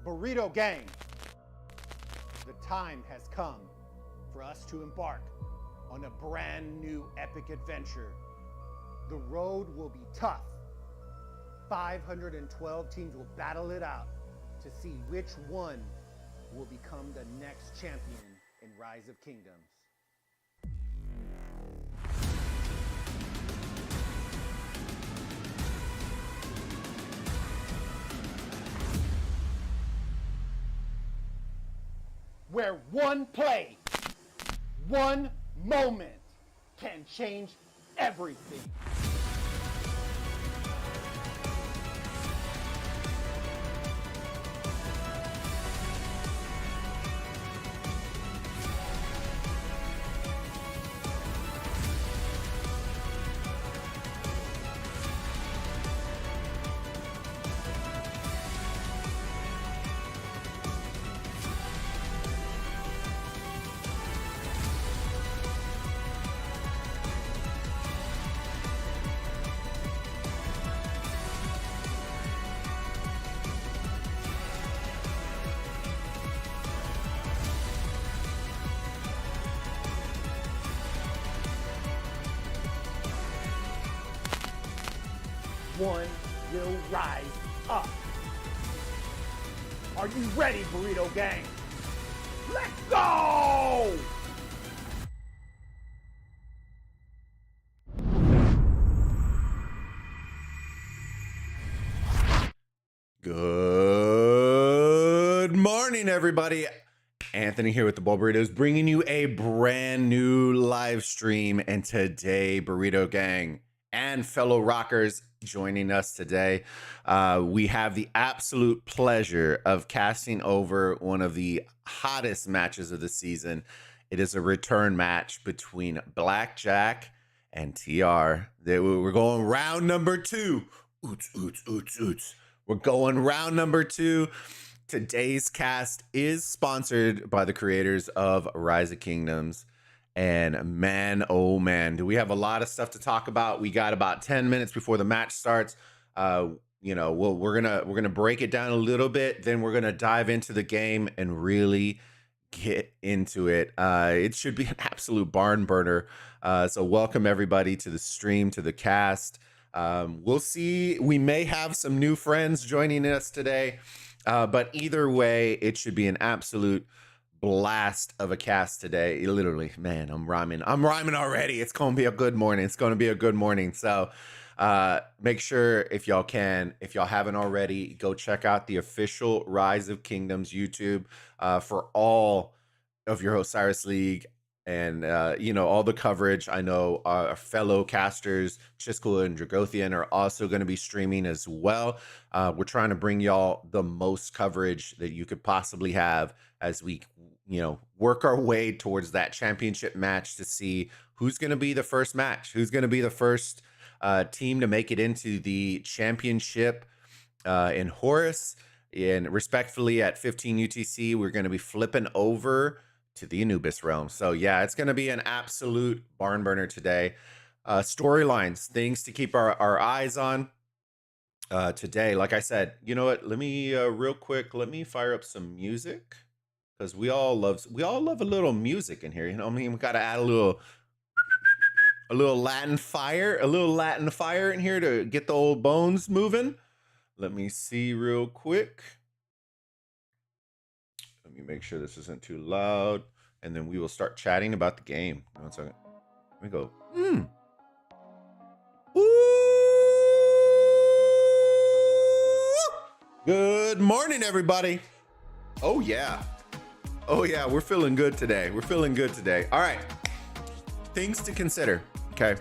Burrito gang, the time has come for us to embark on a brand new epic adventure. The road will be tough. 512 teams will battle it out to see which one will become the next champion in Rise of Kingdoms. Where one play, one moment can change everything. One will rise up. Are you ready, Burrito gang? Let's go! Good morning, everybody. Anthony here with the Bulbaritos, bringing you a brand new live stream. And today, Burrito gang and fellow rockers joining us today, we have the absolute pleasure of casting over one of the hottest matches of the season. It is a return match between Blackjack and TR. We're going round number 2. Oots, oots, oots, oots. We're going round number 2. Today's cast is sponsored by the creators of Rise of Kingdoms. And man, oh man, do we have a lot of stuff to talk about. We got about 10 minutes before the match starts. We're gonna break it down a little bit, then we're gonna dive into the game and really get into it. It should be an absolute barn burner. So welcome everybody to the stream, to the cast. We'll see. We may have some new friends joining us today, but either way, it should be an absolute blast of a cast today. Literally, man, I'm rhyming already. It's gonna be a good morning. So make sure, if y'all haven't already, go check out the official Rise of Kingdoms YouTube for all of your Osiris League and all the coverage. I know our fellow casters Chisco and Dragothian are also going to be streaming as well. We're trying to bring y'all the most coverage that you could possibly have as we work our way towards that championship match to see who's going to be the first match, who's going to be the first team to make it into the championship in Horus. And respectfully, at 15 UTC, we're going to be flipping over to the Anubis realm. So yeah, it's going to be an absolute barn burner today. Storylines, things to keep our eyes on today. Like I said, you know what? Let me real quick, let me fire up some music, because we all love a little music in here. You know what I mean? We got to add a little Latin fire, in here to get the old bones moving. Let me see real quick. Let me make sure this isn't too loud, and then we will start chatting about the game. 1 second. Let me go. Ooh! Good morning, everybody. Oh yeah, we're feeling good today. All right, things to consider. Okay,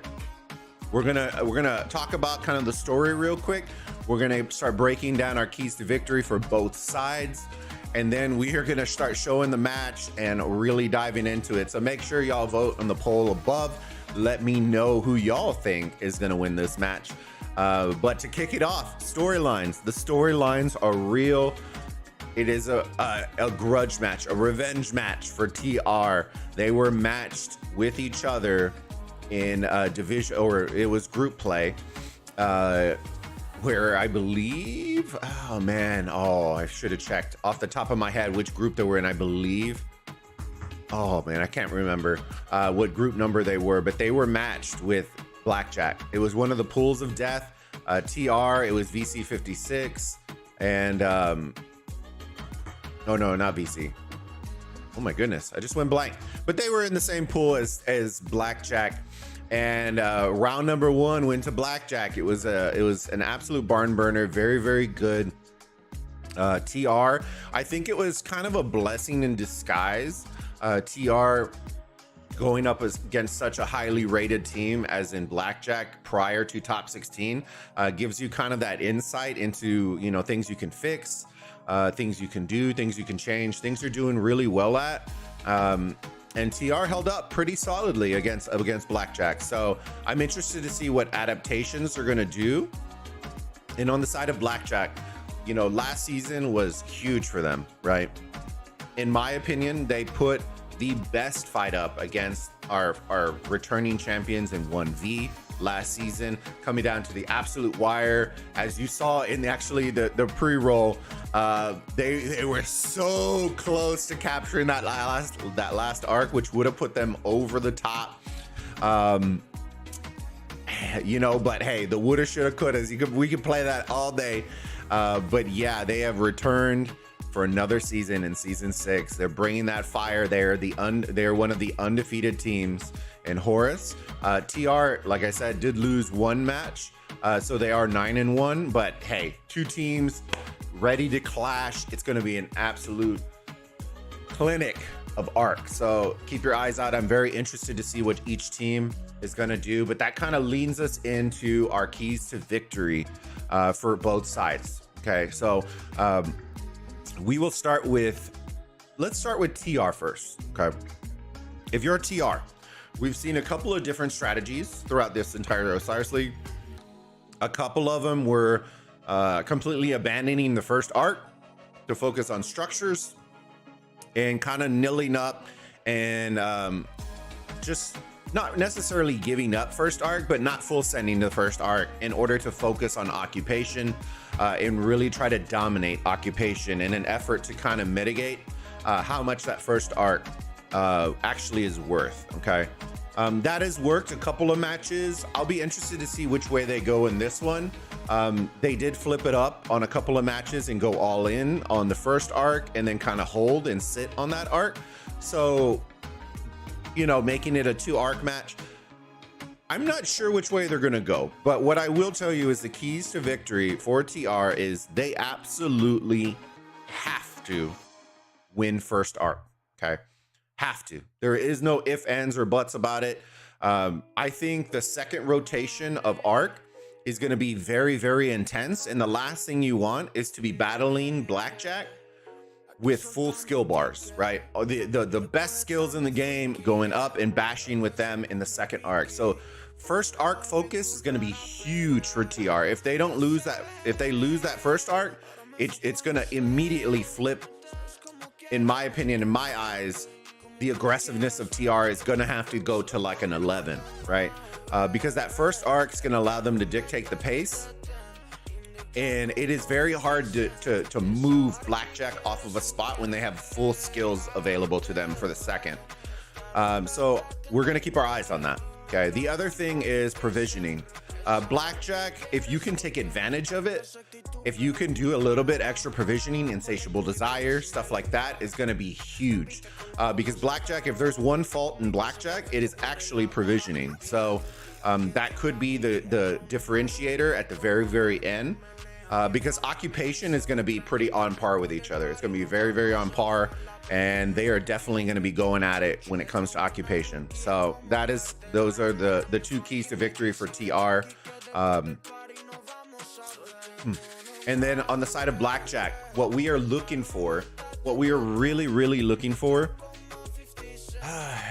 we're gonna talk about kind of the story real quick. We're gonna start breaking down our keys to victory for both sides. And then we are going to start showing the match and really diving into it. So make sure y'all vote on the poll above. Let me know who y'all think is going to win this match. But to kick it off, storylines. The storylines are real. It is a grudge match, a revenge match for TR. They were matched with each other in division, or it was group play. where I believe, oh man, I should have checked off the top of my head which group they were in. I believe, oh man, I can't remember what group number they were, but they were matched with Blackjack. It was one of the pools of death. TR, it was VC56, and oh no, not VC. Oh my goodness, I just went blank. But they were in the same pool as Blackjack, and round number 1 went to Blackjack. It was an absolute barn burner, very, very good. TR, I think it was kind of a blessing in disguise. TR going up against such a highly rated team as in Blackjack prior to top 16 gives you kind of that insight into, you know, things you can fix, things you can do, things you can change, things you're doing really well at. And TR held up pretty solidly against Blackjack. So I'm interested to see what adaptations they're gonna do. And on the side of Blackjack, you know, last season was huge for them, right? In my opinion, they put the best fight up against our returning champions in 1v last season, coming down to the absolute wire. As you saw in the pre-roll, they were so close to capturing that last arc, which would have put them over the top. You know, but hey, the woulda, shoulda, coulda. We could play that all day. But yeah, they have returned for another season in season 6. They're bringing that fire. They're one of the undefeated teams in Horus. TR, like I said, did lose one match, so they are 9-1. But hey, 2 teams ready to clash. It's going to be an absolute clinic of arc. So keep your eyes out. I'm very interested to see what each team is going to do. But that kind of leads us into our keys to victory for both sides. Okay, so we will start with, let's start with TR first. Okay, if you're a TR, we've seen a couple of different strategies throughout this entire Osiris League. A couple of them were completely abandoning the first arc to focus on structures and kind of nilling up and just not necessarily giving up first arc, but not full sending the first arc in order to focus on occupation and really try to dominate occupation in an effort to kind of mitigate how much that first arc actually is worth. Okay, that has worked a couple of matches. I'll be interested to see which way they go in this one. They did flip it up on a couple of matches and go all in on the first arc and then kind of hold and sit on that arc. So, you know, making it a 2 arc match. I'm not sure which way they're going to go, but what I will tell you is the keys to victory for TR is they absolutely have to win first arc. Okay, have to. There is no ifs, ands, or buts about it. I think the second rotation of arc is going to be very, very intense, and the last thing you want is to be battling Blackjack with full skill bars, right? The best skills in the game, going up and bashing with them in the second arc. So first arc focus is going to be huge for TR. If they don't lose that, if they lose that first arc, it's going to immediately flip. In my opinion, in my eyes, the aggressiveness of TR is going to have to go to like an 11, right? Because that first arc is going to allow them to dictate the pace. And it is very hard to move Blackjack off of a spot when they have full skills available to them for the second. So we're going to keep our eyes on that. Okay. The other thing is provisioning. Blackjack, if you can take advantage of it, if you can do a little bit extra provisioning, insatiable desire, stuff like that is going to be huge. Because Blackjack, if there's one fault in Blackjack, it is actually provisioning. So that could be the differentiator at the very, very end. Because occupation is going to be pretty on par with each other. It's going to be very, very on par, and they are definitely going to be going at it when it comes to occupation. So those are the 2 keys to victory for TR. And then on the side of Blackjack, what we are looking for, what we are really, really looking for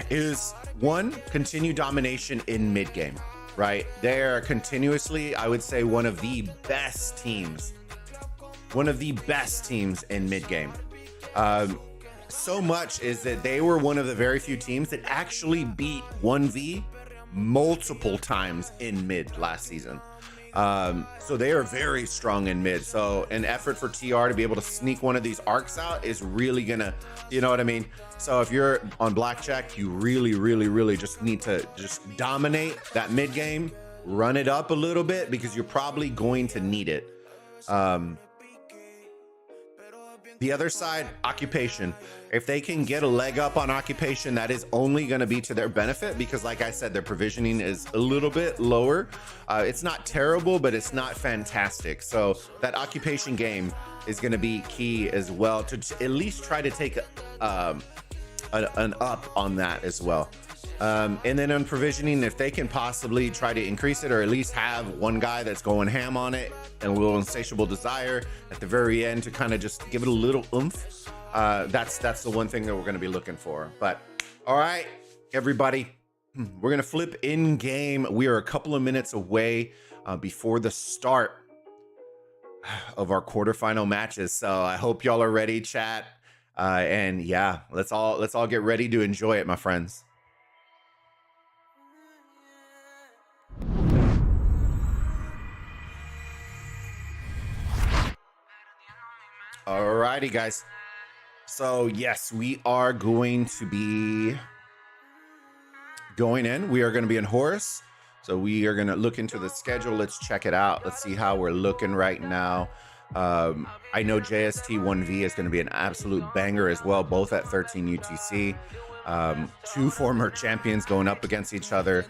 is one, continued domination in mid game. Right, they are continuously, I would say, one of the best teams in mid game. So much is that they were one of the very few teams that actually beat 1v multiple times in mid last season. So they are very strong in mid. So an effort for TR to be able to sneak one of these arcs out is really gonna, you know what I mean? So if you're on blackjack, you really just need to just dominate that mid game, run it up a little bit because you're probably going to need it. The other side, occupation. If they can get a leg up on occupation, that is only going to be to their benefit because, like I said, their provisioning is a little bit lower. It's not terrible, but it's not fantastic. So that occupation game is going to be key as well to at least try to take an up on that as well. And then on provisioning, if they can possibly try to increase it or at least have one guy that's going ham on it and a little insatiable desire at the very end to kind of just give it a little oomph, that's the one thing that we're going to be looking for. But all right, everybody, we're going to flip in game. We are a couple of minutes away before the start of our quarterfinal matches. So I hope y'all are ready, chat. And yeah, let's all get ready to enjoy it, my friends. Alrighty, guys. So yes, we are going to be going in. We are going to be in Horus. So we are going to look into the schedule. Let's check it out. Let's see how we're looking right now. I know JST1V is going to be an absolute banger as well, both at 13 UTC. Two former champions going up against each other,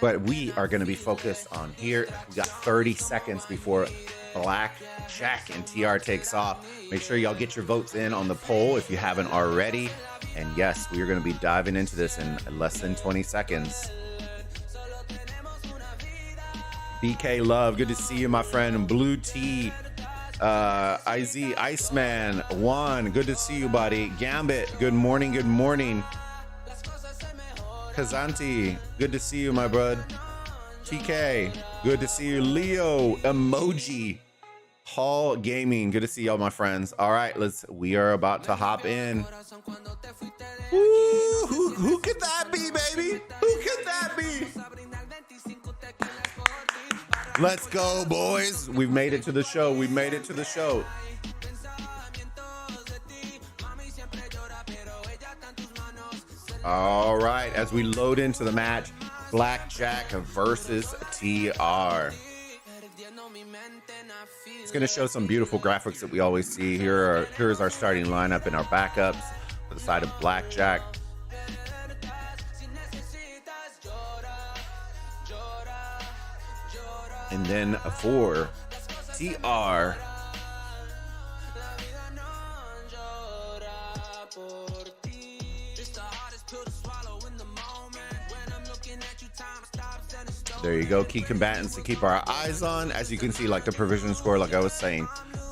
but we are going to be focused on here. We got 30 seconds before Blackjack and TR takes off. Make sure y'all get your votes in on the poll if you haven't already. And yes, we are going to be diving into this in less than 20 seconds. BK Love, good to see you, my friend. Blue T, IZ, Iceman, Juan, good to see you, buddy. Gambit, good morning, good morning. Kazanti, good to see you, my bud. TK, good to see you. Leo, Emoji, Hall Gaming, good to see y'all, my friends. All right, we are about to hop in. Ooh, who could that be, baby? Who could that be? Let's go, boys. We've made it to the show. We made it to the show. All right, as we load into the match, Blackjack versus TR. It's going to show some beautiful graphics that we always see. Here's our starting lineup and our backups for the side of Blackjack. And then for TR, there you go, key combatants to keep our eyes on. As you can see, like the provision score, like I was saying,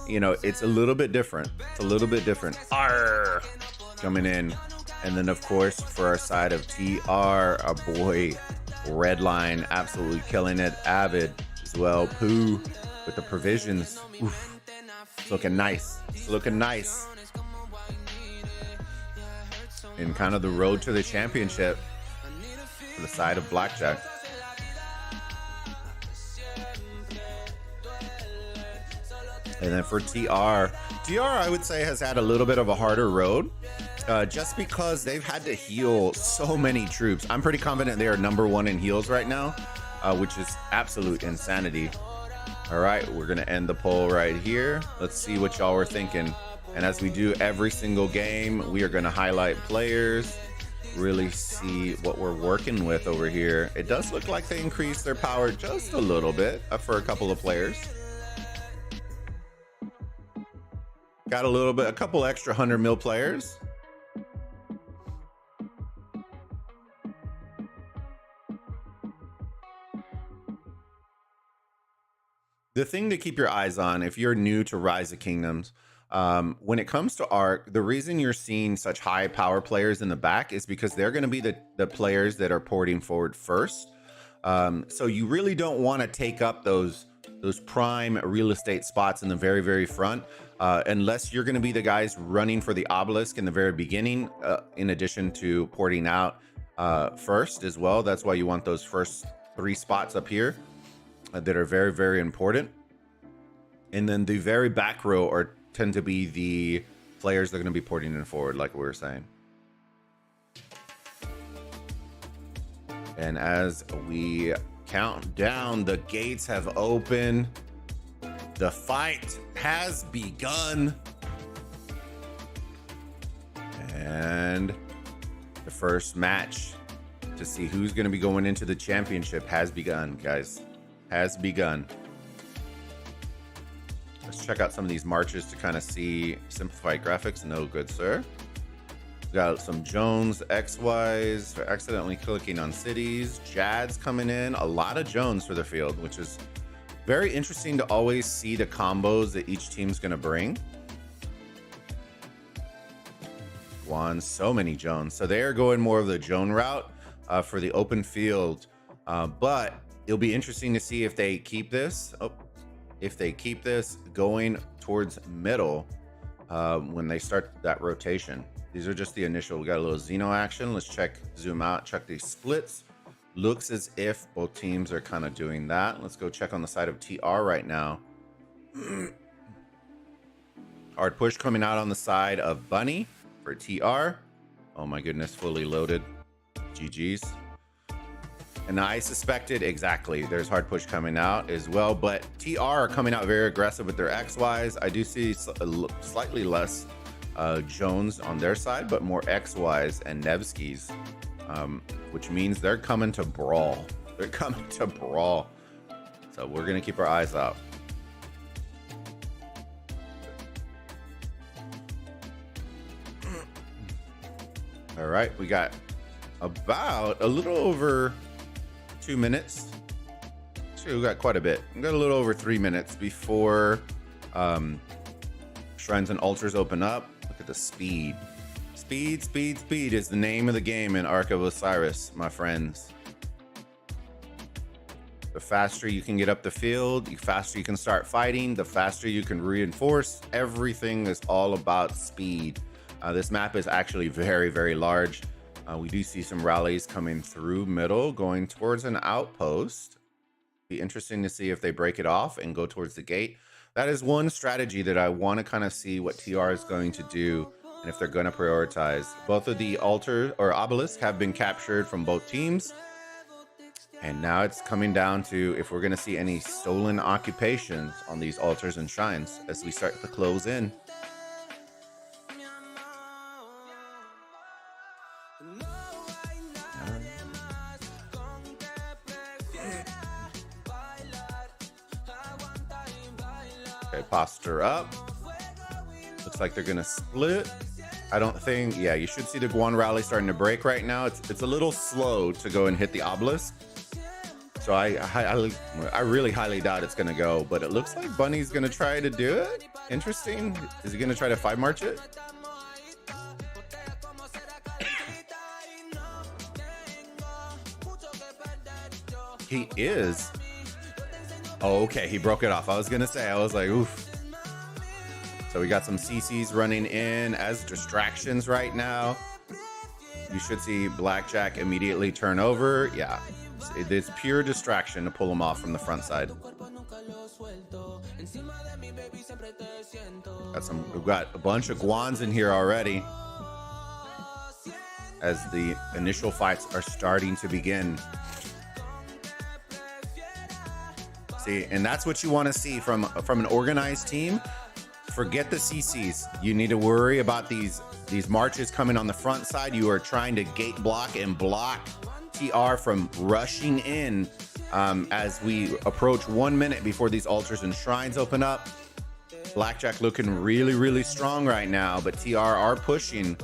you know, it's a little bit different. It's a little bit different. Arr! Coming in. And then, of course, for our side of TR, our boy Redline, absolutely killing it. Avid as well. Pooh with the provisions. Oof. It's looking nice. It's looking nice. In kind of the road to the championship for the side of Blackjack. And then for TR, I would say has had a little bit of a harder road just because they've had to heal so many troops. I'm pretty confident they are #1 in heals right now, which is absolute insanity. All right, we're going to end the poll right here. Let's see what y'all were thinking. And as we do every single game, we are going to highlight players, really see what we're working with over here. It does look like they increased their power just a little bit for a couple of players. Got a couple extra 100 mil players. The thing to keep your eyes on, if you're new to Rise of Kingdoms, when it comes to Arc, the reason you're seeing such high power players in the back is because they're going to be the players that are porting forward first. So you really don't want to take up those prime real estate spots in the very, very front. Unless you're going to be the guys running for the obelisk in the very beginning, in addition to porting out first as well. That's why you want those first 3 spots up here. that are very, very important. And then the very back row tend to be the players that are going to be porting in forward, like we were saying. And as we count down, the gates have opened. The fight has begun. And the first match to see who's going to be going into the championship has begun, guys. Has begun. Let's check out some of these marches to kind of see simplified graphics. No good, sir. We got some Jones XYs for accidentally clicking on cities. Jad's coming in. A lot of Jones for the field, which is very interesting to always see the combos that each team's going to bring. So many Jones. So they are going more of the Joan route for the open field. But it'll be interesting to see if they keep this. If they keep this going towards middle when they start that rotation. These are just the initial. We got a little Xeno action. Let's zoom out, check these splits. Looks as if both teams are kind of doing that. Let's go check on the side of TR right now. Hard push coming out on the side of Bunny for TR. Oh my goodness, fully loaded. GG's. And I suspected exactly there's hard push coming out as well, but TR are coming out very aggressive with their XYs. I do see slightly less Jones on their side, but more XYs and Nevskis, which means they're coming to brawl. They're coming to brawl. So we're going to keep our eyes out. All right, we got about a little over 2 minutes. Actually, we got quite a bit. We got a little over 3 minutes before shrines and altars open up. Look at the speed. Speed, speed, speed is the name of the game in Ark of Osiris, my friends. The faster you can get up the field, the faster you can start fighting, the faster you can reinforce. Everything is all about speed. This map is actually very, very large. We do see some rallies coming through middle, going towards an outpost. Be interesting to see if they break it off and go towards the gate. That is one strategy that I want to kind of see what TR is going to do and if they're going to prioritize. Both of the altar or obelisk have been captured from both teams. And now it's coming down to if we're going to see any stolen occupations on these altars and shrines as we start to close in. Okay, posture up. Looks like they're gonna split. I don't think, yeah, you should see the Guan rally starting to break right now. It's a little slow to go and hit the obelisk. So I really highly doubt it's gonna go, but it looks like Bunny's gonna try to do it. Interesting. Is he gonna try to 5-march it? He is. Oh, okay, he broke it off. I was gonna say, I was like, oof. So we got some CCs running in as distractions right now. You should see Blackjack immediately turn over. Yeah, it's pure distraction to pull him off from the front side. We've got a bunch of Guans in here already as the initial fights are starting to begin. See, and that's what you want to see from an organized team. Forget the CCs. You need to worry about these marches coming on the front side. You are trying to gate block and block TR from rushing in as we approach 1 minute before these altars and shrines open up. Blackjack looking really, really strong right now, but TR are pushing.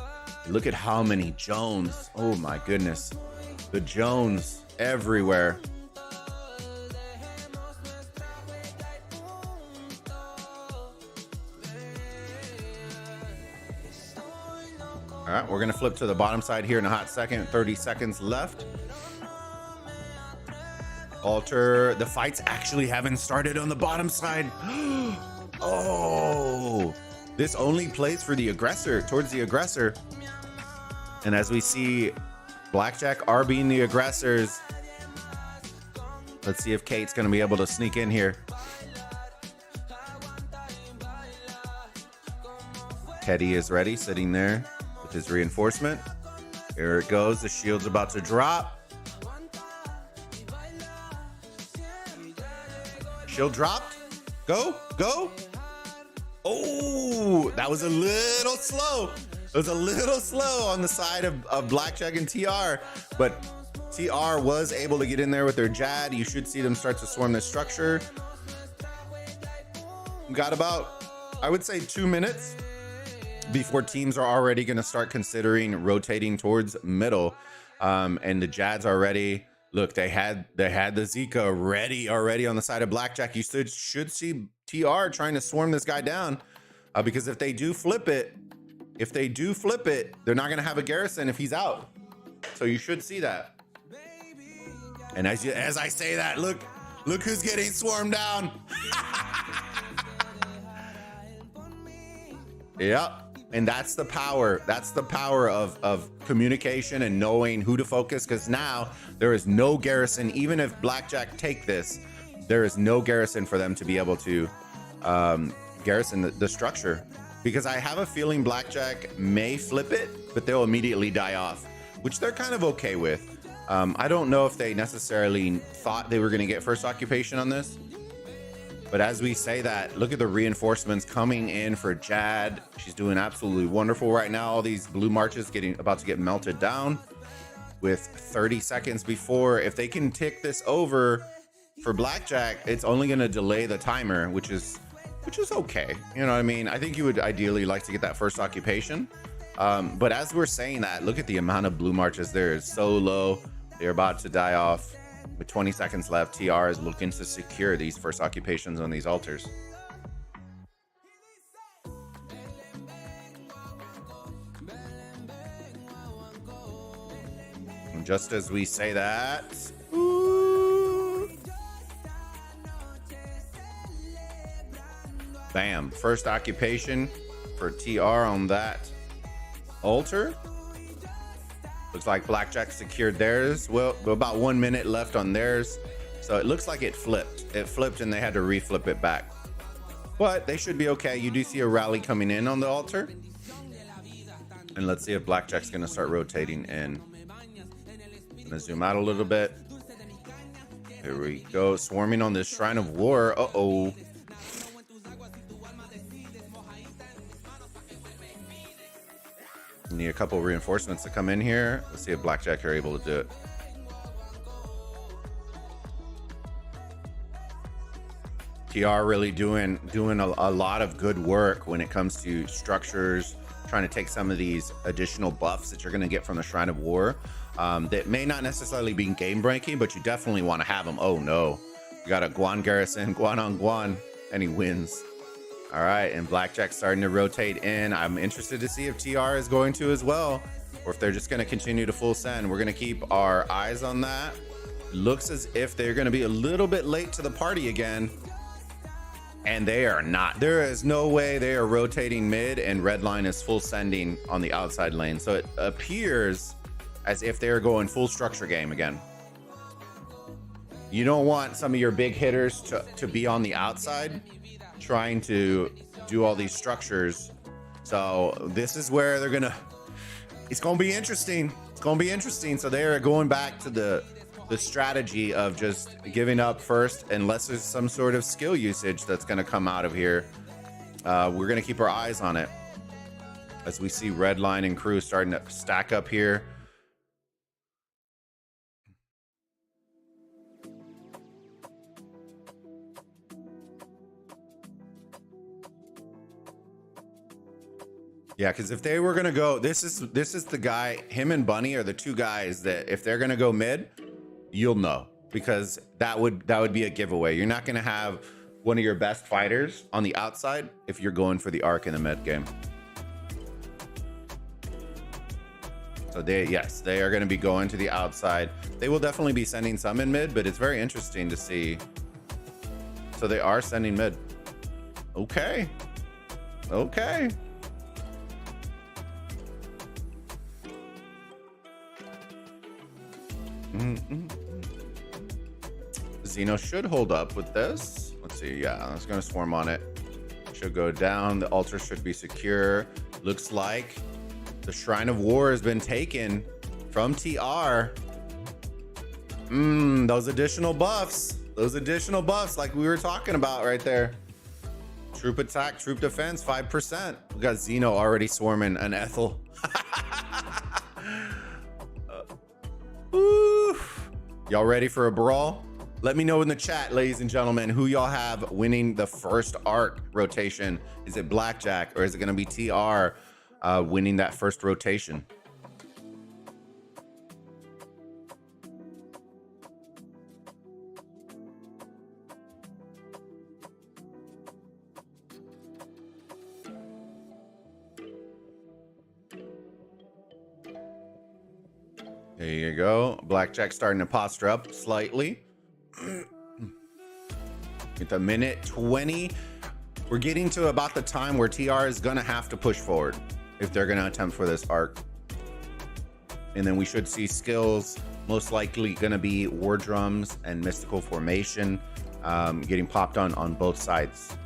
Look at how many Jones. Oh my goodness. The Jones everywhere. All right, we're gonna flip to the bottom side here in a hot second. 30 seconds left. Altar, the fights actually haven't started on the bottom side. Oh, this only plays for the aggressor, towards the aggressor. And as we see, Blackjack are being the aggressors. Let's see if Kate's gonna be able to sneak in here. Teddy is ready, sitting there with his reinforcement. Here it goes. The shield's about to drop. Shield dropped. Go, go. Oh, that was a little slow. It was a little slow on the side of Blackjack and TR, but TR was able to get in there with their Jad. You should see them start to swarm the structure. We got about, I would say, 2 minutes before teams are already going to start considering rotating towards middle. And the Jads are ready. Look, they had the Zika ready already on the side of Blackjack. You should see TR trying to swarm this guy down, because if they do flip it, they're not going to have a garrison if he's out. So you should see that. And as I say that, look who's getting swarmed down. Yep. And that's the power. That's the power of communication and knowing who to focus, because now there is no garrison. Even if Blackjack take this, there is no garrison for them to be able to garrison the structure. Because I have a feeling Blackjack may flip it, but they'll immediately die off, which they're kind of okay with. I don't know if they necessarily thought they were going to get first occupation on this. But as we say that, look at the reinforcements coming in for Jad. She's doing absolutely wonderful right now. All these blue marches about to get melted down with 30 seconds before. If they can tick this over for Blackjack, it's only going to delay the timer, which is okay. You know what I mean? I think you would ideally like to get that first occupation. But as we're saying that, look at the amount of blue marches there is so low. They're about to die off. With 20 seconds left, TR is looking to secure these first occupations on these altars. And just as we say that, ooh, bam, first occupation for TR on that altar. Looks like Blackjack secured theirs. Well, about 1 minute left on theirs. So it looks like it flipped. It flipped and they had to reflip it back. But they should be okay. You do see a rally coming in on the altar. And let's see if Blackjack's going to start rotating in. I'm going to zoom out a little bit. Here we go. Swarming on this Shrine of War. Uh-oh. Need a couple reinforcements to come in here. Let's see if Blackjack are able to do it. TR really doing a lot of good work when it comes to structures, trying to take some of these additional buffs that you're going to get from the Shrine of War that may not necessarily be game breaking, but you definitely want to have them. Oh no, you got a Guan garrison, Guan on Guan, and he wins. All right, and Blackjack's starting to rotate in. I'm interested to see if TR is going to as well, or if they're just going to continue to full send. We're going to keep our eyes on that. Looks as if they're going to be a little bit late to the party again, and they are not. There is no way they are rotating mid, and Redline is full sending on the outside lane. So it appears as if they're going full structure game again. You don't want some of your big hitters to be on the outside trying to do all these structures. So this is where it's gonna be interesting. It's gonna be interesting. So they are going back to the strategy of just giving up first, unless there's some sort of skill usage that's gonna come out of here. We're gonna keep our eyes on it as we see Redline and crew starting to stack up here. Yeah, because if they were gonna go, this is the guy. Him and Bunny are the two guys that if they're gonna go mid, you'll know, because that would be a giveaway. You're not gonna have one of your best fighters on the outside if you're going for the arc in the mid game. So they are gonna be going to the outside. They will definitely be sending some in mid, but it's very interesting to see. So they are sending mid. Okay. Okay. Xeno should hold up with this. Let's see. Yeah, it's going to swarm on it. Should go down. The altar should be secure. Looks like the Shrine of War has been taken from TR. Those additional buffs. Those additional buffs like we were talking about right there. Troop attack, troop defense, 5%. We got Xeno already swarming an Ethel. Y'all ready for a brawl? Let me know in the chat, ladies and gentlemen, who y'all have winning the first arc rotation. Is it Blackjack or is it going to be TR winning that first rotation? There you go. Blackjack starting to posture up slightly. It's a minute 20. We're getting to about the time where TR is gonna have to push forward if they're gonna attempt for this arc. And then we should see skills, most likely gonna be War Drums and Mystical Formation getting popped on both sides.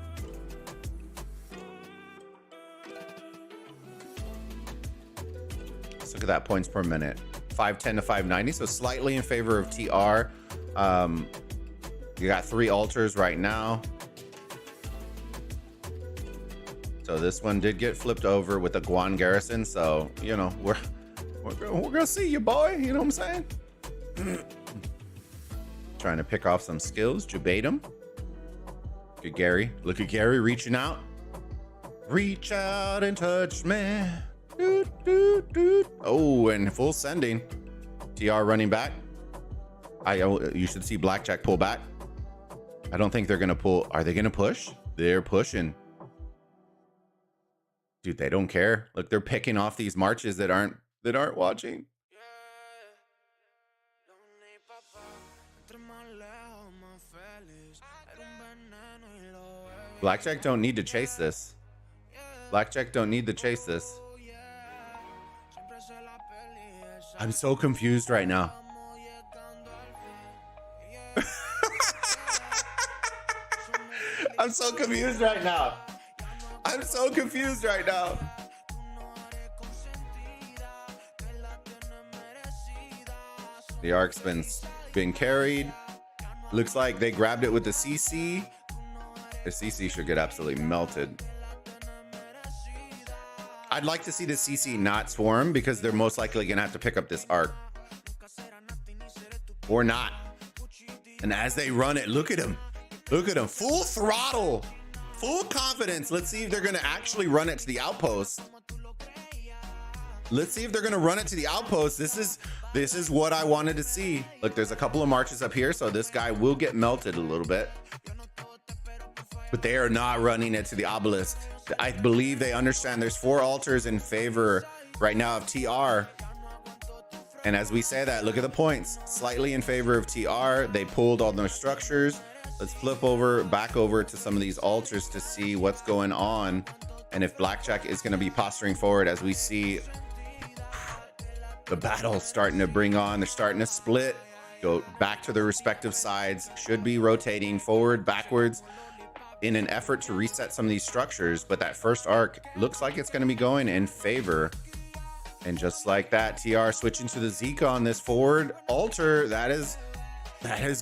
Let's look at that points per minute. 510 to 590, so slightly in favor of TR. You got 3 altars right now. So this one did get flipped over with a Guan garrison. So, you know, we're gonna see you, boy. You know what I'm saying? Trying to pick off some skills. Jubatum. Look at Gary. Look at Gary reaching out. Reach out and touch me. Oh, and full sending. TR running back. You should see Blackjack pull back. I don't think they're gonna pull. Are they gonna push? They're pushing. Dude, they don't care. Look, they're picking off these marches that aren't watching. Blackjack don't need to chase this. Blackjack don't need to chase this. I'm so confused right now. I'm so confused right now. I'm so confused right now. The arc's been carried. Looks like they grabbed it with the CC. The CC should get absolutely melted. I'd like to see the CC not swarm because they're most likely gonna have to pick up this arc. Or not. And as they run it, look at him. Look at him, full throttle, full confidence. Let's see if they're gonna actually run it to the outpost. Let's see if they're gonna run it to the outpost. This is what I wanted to see. Look, there's a couple of marches up here, so this guy will get melted a little bit. But they are not running it to the obelisk. I believe they understand there's 4 altars in favor right now of TR. And as we say that, look at the points. Slightly in favor of TR. They pulled all their structures. Let's flip back over to some of these altars to see what's going on. And if Blackjack is going to be posturing forward as we see the battle starting to bring on. They're starting to split, go back to their respective sides, should be rotating forward, backwards in an effort to reset some of these structures. But that first arc looks like it's going to be going in favor. And just like that, TR switching to the Zika on this forward altar. That is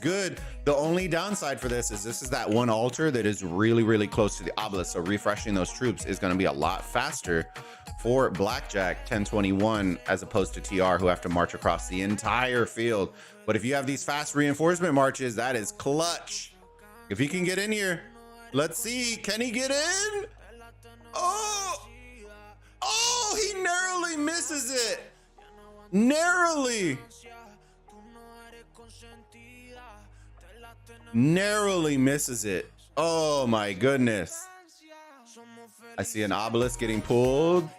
good. The only downside for this is that one altar that is really, really close to the obelisk. So refreshing those troops is going to be a lot faster for Blackjack 1021 as opposed to TR, who have to march across the entire field. But if you have these fast reinforcement marches, that is clutch. If he can get in here, let's see. Can he get in? Oh, he narrowly misses it. Narrowly misses it. Oh my goodness. I see an obelisk getting pulled.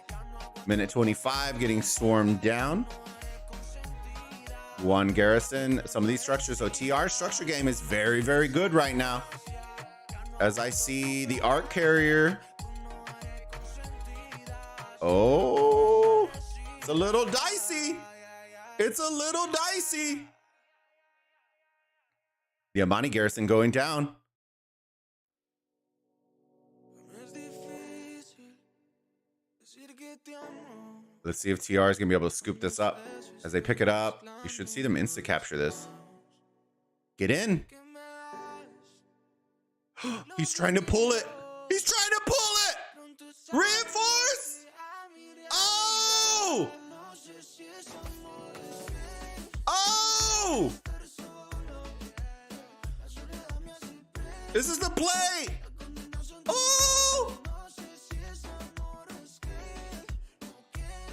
Minute 25 getting swarmed down. One garrison. Some of these structures. So TR structure game is very, very good right now. As I see the arc carrier. Oh, it's a little dicey. It's a little dicey. The Amani garrison going down. Let's see if TR is gonna be able to scoop this up. As they pick it up, you should see them insta capture this. Get in. He's trying to pull it. He's trying to pull it. Reinforce. Oh! Oh! This is the play. Oh!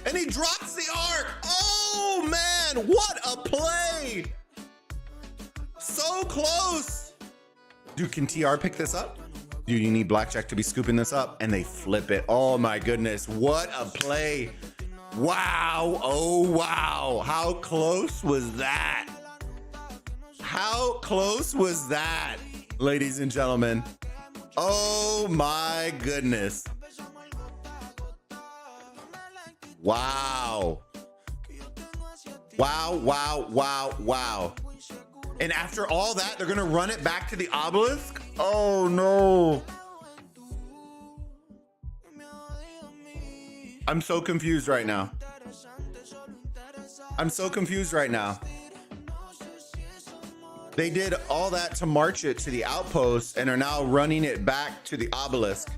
And he drops the arc. Oh man, what a play! So close. Dude, can TR pick this up? Dude, you need Blackjack to be scooping this up, and they flip it. Oh my goodness, what a play. Wow, oh wow. How close was that? How close was that, ladies and gentlemen? Oh my goodness. Wow. Wow, wow, wow, wow. And after all that, they're gonna run it back to the obelisk? Oh no. I'm so confused right now. I'm so confused right now. They did all that to march it to the outpost and are now running it back to the obelisk.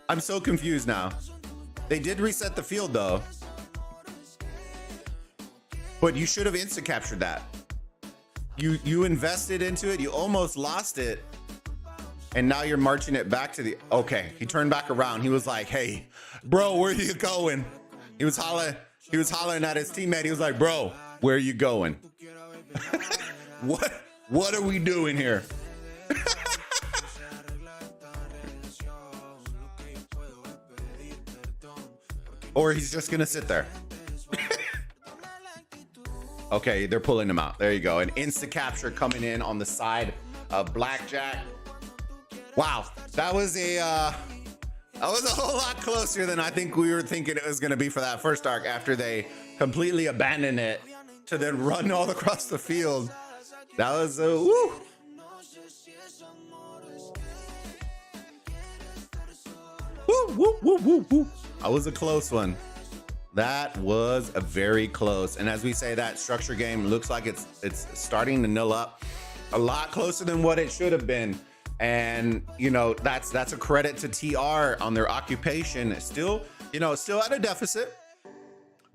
I'm so confused now. They did reset the field though. But you should have insta captured that. You invested into it, you almost lost it, and now you're marching it back to the, okay, he turned back around. He was like, hey, bro, where are you going? He was hollering at his teammate. He was like, bro, where are you going? What are we doing here? Or he's just gonna sit there. Okay, they're pulling him out. There you go. An insta capture coming in on the side of Blackjack. Wow, that was a whole lot closer than I think we were thinking it was gonna be for that first arc after they completely abandoned it to then run all across the field. That was a woo. Woo, woo, woo, woo, woo. That was a close one. That was a very close. And as we say, that structure game looks like it's starting to nil up a lot closer than what it should have been. And you know, that's a credit to TR on their occupation. Still, you know, still at a deficit,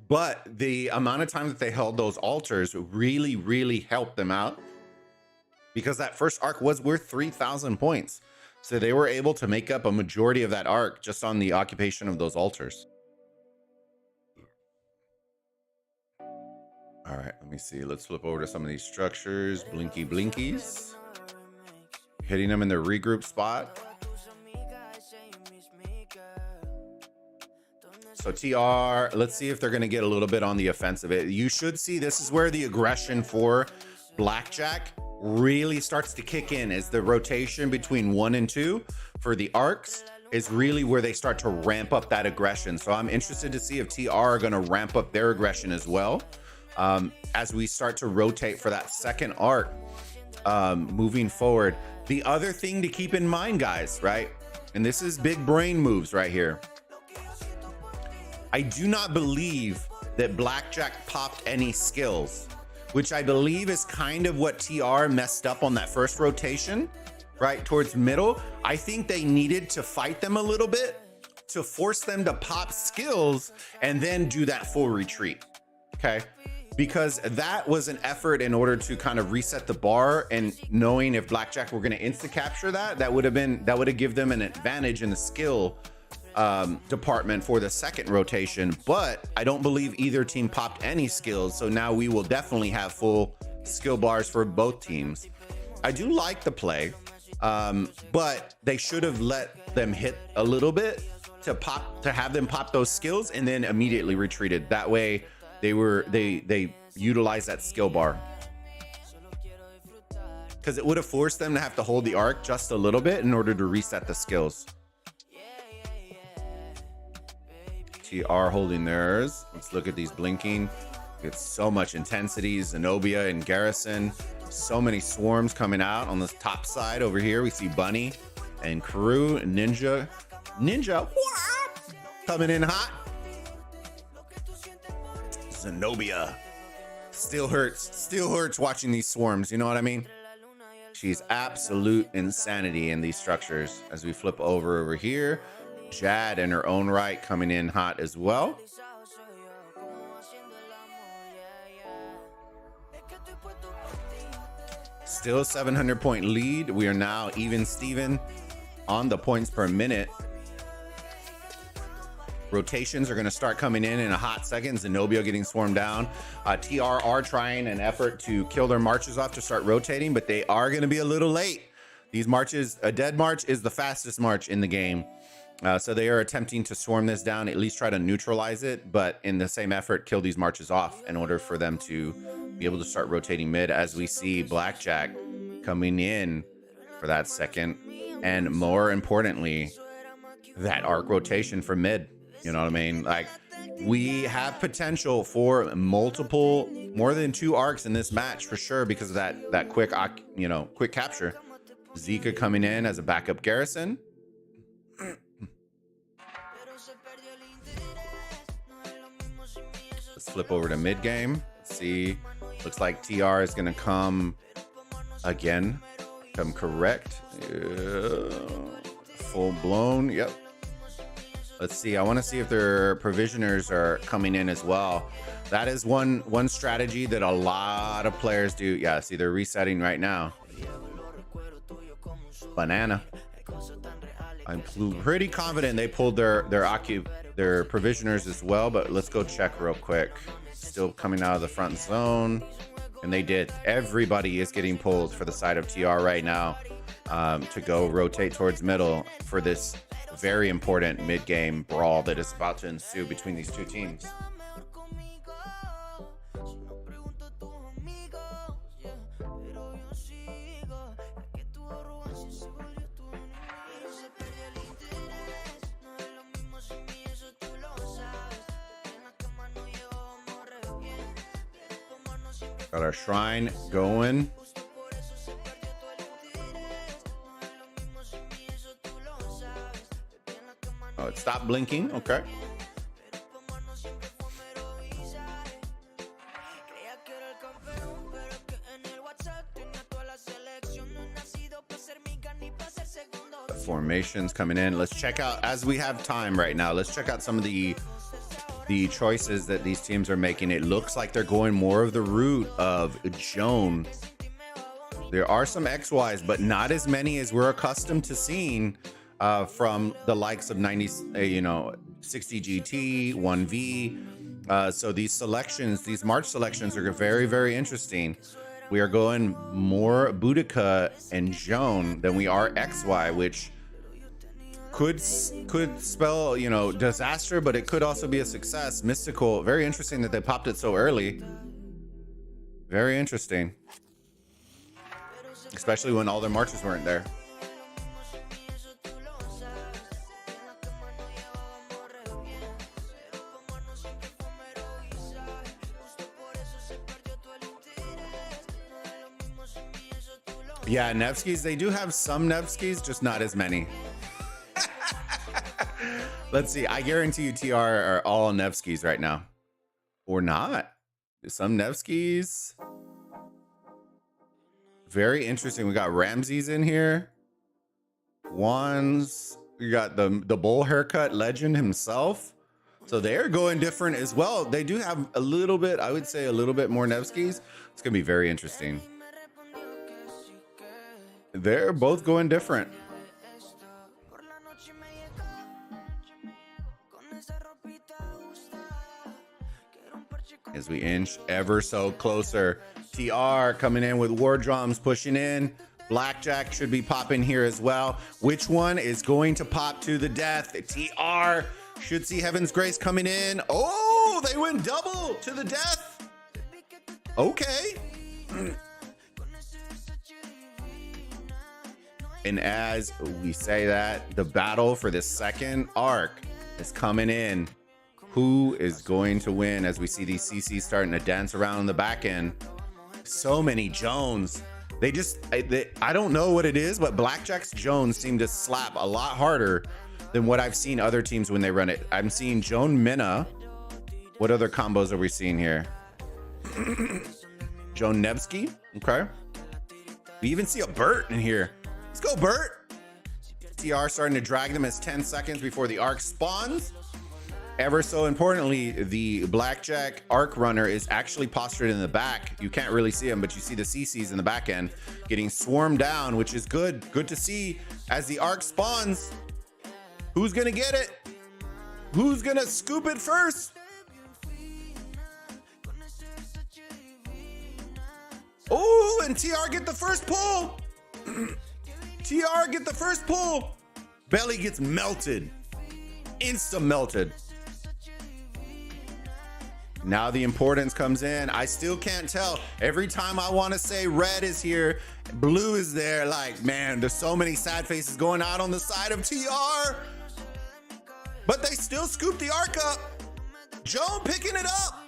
but the amount of time that they held those altars really, really helped them out, because that first arc was worth 3,000 points. So they were able to make up a majority of that arc just on the occupation of those altars. All right, let me see. Let's flip over to some of these structures. Blinky blinkies. Hitting them in their regroup spot. So TR, let's see if they're gonna get a little bit on the offensive. You should see this is where the aggression for Blackjack really starts to kick in, as the rotation between 1 and 2 for the arcs is really where they start to ramp up that aggression. So I'm interested to see if TR are gonna ramp up their aggression as well. As we start to rotate for that second arc moving forward. The other thing to keep in mind, guys, right? And this is big brain moves right here. I do not believe that Blackjack popped any skills, which I believe is kind of what TR messed up on that first rotation, right? Towards middle. I think they needed to fight them a little bit to force them to pop skills and then do that full retreat, okay? Because that was an effort in order to kind of reset the bar, and knowing if Blackjack were going to insta capture that would have given them an advantage in the skill department for the second rotation. But I don't believe either team popped any skills, so now we will definitely have full skill bars for both teams. I do like the play, but they should have let them hit a little bit to have them pop those skills and then immediately retreated. That way they utilized that skill bar, because it would have forced them to have to hold the arc just a little bit in order to reset the skills. TR holding theirs. Let's look at these blinking. It's so much intensity. Zenobia and Garrison So many swarms coming out on the top side over here. We see Bunny and Crew, Ninja, what? Coming in hot. Zenobia. Still hurts watching these swarms. You know what I mean? She's absolute insanity in these structures. As we flip over here, Jad in her own right coming in hot as well. Still 700-point lead. We are now even Steven on the points per minute. Rotations are going to start coming in a hot second. Zenobia getting swarmed down. TR are trying an effort to kill their marches off to start rotating, but they are going to be a little late. These marches, a dead march is the fastest march in the game. So they are attempting to swarm this down, at least try to neutralize it, but in the same effort, kill these marches off in order for them to be able to start rotating mid, as we see Blackjack coming in for that second. And more importantly, that arc rotation for mid. You know what I mean? Like, we have potential for more than 2 arcs in this match for sure, because of that quick capture. Zika coming in as a backup garrison. Let's flip over to mid game. See, looks like TR is gonna come again. Come correct. Full blown. Yep. Let's see. I want to see if their provisioners are coming in as well. That is one strategy that a lot of players do. Yeah, see, they're resetting right now. Banana. I'm pretty confident they pulled their provisioners as well, but let's go check real quick. Still coming out of the front zone, and they did. Everybody is getting pulled for the side of TR right now, to go rotate towards middle for this very important mid-game brawl that is about to ensue between these two teams. Got our shrine going. Oh, it stopped blinking. Okay. The formations coming in. Let's check out, as we have time right now, let's check out some of the choices that these teams are making. It looks like they're going more of the route of Joan. There are some XYs, but not as many as we're accustomed to seeing from the likes of 60 GT, 1V. So these selections, these March selections are very, very interesting. We are going more Boudica and Joan than we are XY, which could spell, disaster, but it could also be a success. Mystical, very interesting that they popped it so early. Very interesting. Especially when all their marches weren't there. Yeah, Nevskis, they do have some Nevskis, just not as many. Let's see. I guarantee you TR are all Nevskis right now. Or not. Some Nevskis. Very interesting. We got Ramses in here. Wands. We got the bowl haircut legend himself. So they're going different as well. They do have a little bit, I would say a little bit more Nevskis. It's going to be very interesting. They're both going different. As we inch ever so closer, TR coming in with war drums, pushing in. Blackjack should be popping here as well. Which one is going to pop to the death? TR should see Heaven's Grace coming in. Oh, they went double to the death. Okay. And as we say that, the battle for the second arc is coming in. Who is going to win, as we see these CCs starting to dance around in the back end? So many Jones. I don't know what it is, but Blackjack's Jones seem to slap a lot harder than what I've seen other teams when they run it. I'm seeing Joan Minna. What other combos are we seeing here? Joan Nevsky. Okay. We even see a Burt in here. Let's go, Burt. TR starting to drag them as 10 seconds before the arc spawns. Ever so importantly, the Blackjack arc runner is actually postured in the back. You can't really see him, but you see the CCs in the back end getting swarmed down, which is good. Good to see as the arc spawns. Who's gonna get it? Who's gonna scoop it first? Oh, and TR get the first pull. TR get the first pull. Belly gets melted. Insta melted. Now the importance comes in. I still can't tell. Every time I want to say red is here, blue is there. Like, man, there's so many sad faces going out on the side of TR. But they still scoop the arc up. Joan picking it up.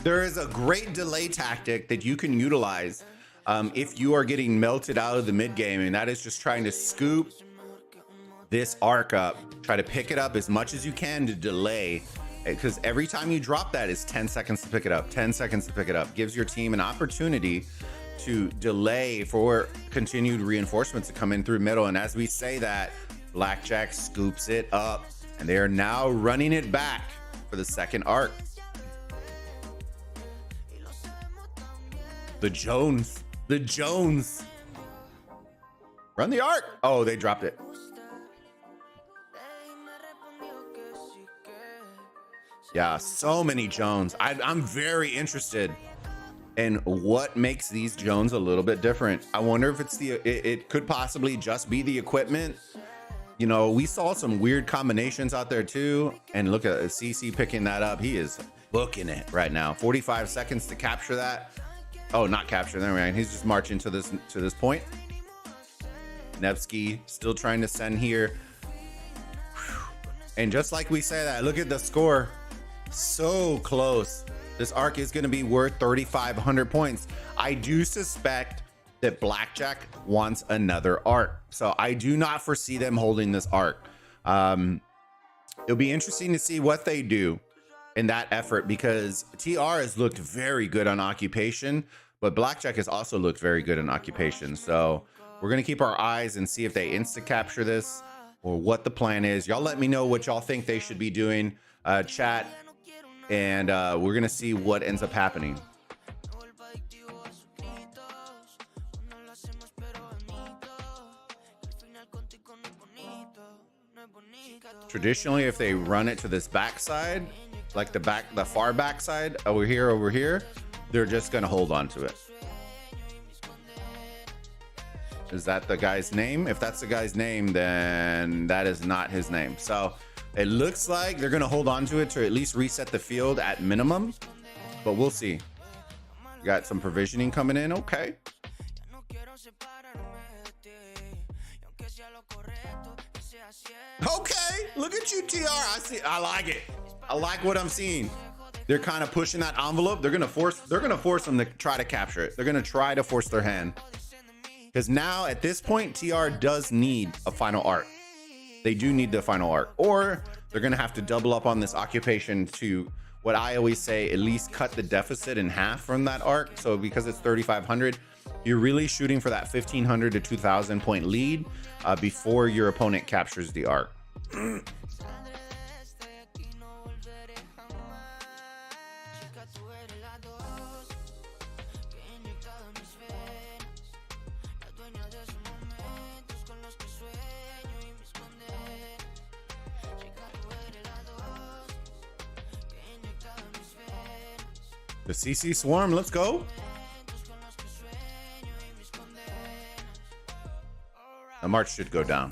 There is a great delay tactic that you can utilize if you are getting melted out of the mid game, and that is just trying to scoop this arc up. Try to pick it up as much as you can to delay, because every time you drop that is 10 seconds to pick it up. 10 seconds to pick it up gives your team an opportunity to delay for continued reinforcements to come in through middle. And as we say that, Blackjack scoops it up, and they are now running it back for the second arc. The Jones. Run the arc. Oh, they dropped it. Yeah, so many Jones. I'm very interested in what makes these Jones a little bit different. I wonder if it's it could possibly just be the equipment. You know, we saw some weird combinations out there too. And look at CC picking that up. He is booking it right now. 45 seconds to capture that. Oh, not capture. There we are. He's just marching to this point. Nevsky still trying to send here. And just like we say that, look at the score. So close. This arc is going to be worth 3,500 points. I do suspect that Blackjack wants another arc, so I do not foresee them holding this arc. It'll be interesting to see what they do in that effort, because TR has looked very good on occupation, but Blackjack has also looked very good on occupation. So we're going to keep our eyes and see if they insta capture this or what the plan is. Y'all let me know what y'all think they should be doing, chat, and we're going to see what ends up happening. Traditionally, if they run it to this backside, like the far backside over here, they're just gonna hold on to it. Is that the guy's name? If that's the guy's name, then that is not his name. So it looks like they're gonna hold on to it to at least reset the field at minimum, but we'll see. We got some provisioning coming in. Okay. Okay, look at you, TR. I like it. I like what I'm seeing. They're kind of pushing that envelope. They're gonna force them to try to capture it. They're gonna try to force their hand, because now at this point, TR does need a final arc. They do need the final arc, or they're gonna have to double up on this occupation to, what I always say, at least cut the deficit in half from that arc. So because it's 3,500, you're really shooting for that 1,500 to 2,000 point lead before your opponent captures the arc. The CC swarm, let's go. The march should go down.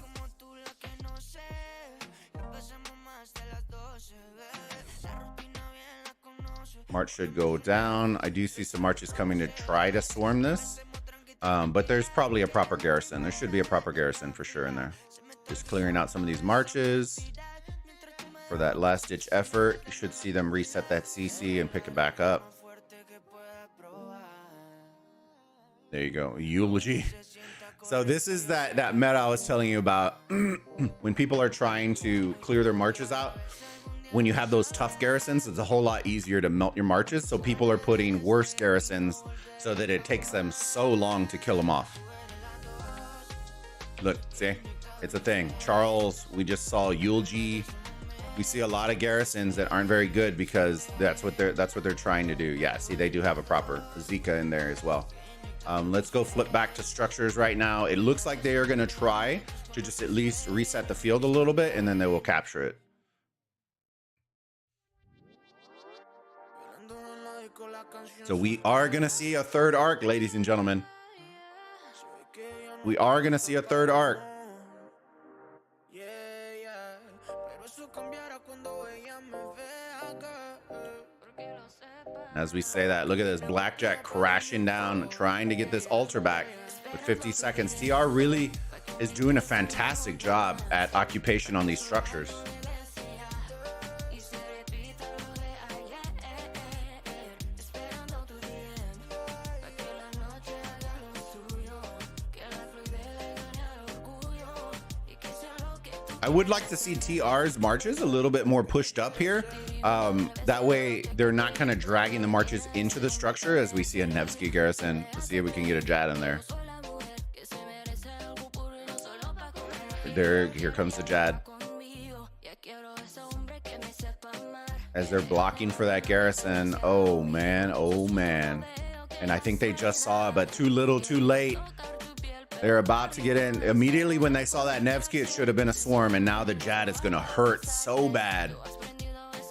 March should go down. I do see some marches coming to try to swarm this, but there's probably a proper garrison. There should be a proper garrison for sure in there. Just clearing out some of these marches for that last ditch effort. You should see them reset that CC and pick it back up. There you go. Eulogy. So this is that meta I was telling you about. When people are trying to clear their marches out, when you have those tough garrisons, it's a whole lot easier to melt your marches. So people are putting worse garrisons so that it takes them so long to kill them off. Look, see, it's a thing. Charles, we just saw Eulogy. We see a lot of garrisons that aren't very good because that's what they're trying to do. Yeah, see, they do have a proper THICC in there as well. Let's go flip back to structures right now. It looks like they are going to try to just at least reset the field a little bit, and then they will capture it. So we are going to see a third arc, ladies and gentlemen. We are going to see a third arc. As we say that, look at this Blackjack crashing down, trying to get this altar back with 50 seconds. TR really is doing a fantastic job at occupation on these structures. I would like to see TR's marches a little bit more pushed up here. That way they're not kind of dragging the marches into the structure as we see a Nevsky garrison. Let's see if we can get a Jad in there. Here comes the Jad. As they're blocking for that garrison. Oh man, oh man. And I think they just saw it, but too little, too late. They're about to get in. Immediately when they saw that Nevsky, it should have been a swarm, and now the Jad is gonna hurt so bad.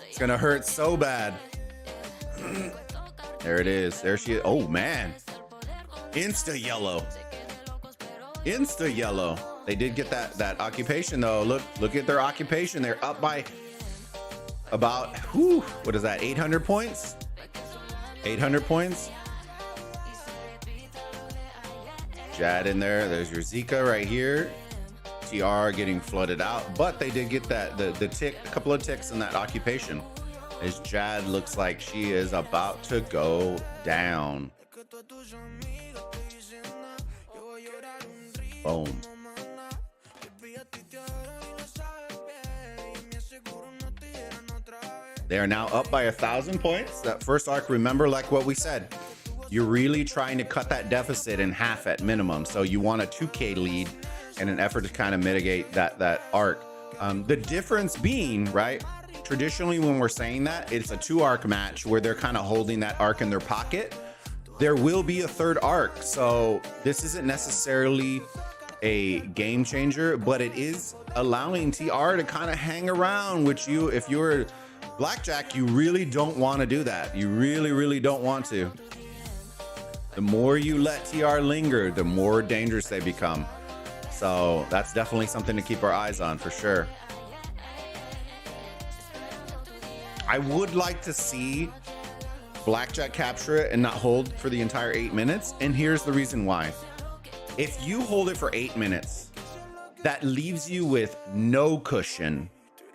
It's gonna hurt so bad. There it is. There she is. Oh man. Insta yellow. Insta yellow. They did get that occupation though. Look at their occupation. They're up by about what is that? 800 points? 800 points. Jad in there. There's your THICC right here. TR getting flooded out, but they did get that the THICC, a couple of ticks in that occupation. As Jad looks like she is about to go down. Boom. They are now up by 1,000 points. That first arc, remember, like what we said, you're really trying to cut that deficit in half at minimum. So you want a 2K lead in an effort to kind of mitigate that arc. The difference being, right, traditionally when we're saying that, it's a 2-arc match where they're kind of holding that arc in their pocket. There will be a third arc. So this isn't necessarily a game changer, but it is allowing TR to kind of hang around, which if you're Blackjack, you really don't want to do that. You really, really don't want to. The more you let TR linger, the more dangerous they become. So that's definitely something to keep our eyes on for sure. I would like to see Blackjack capture it and not hold for the entire 8 minutes. And here's the reason why. If you hold it for 8 minutes, that leaves you with no cushion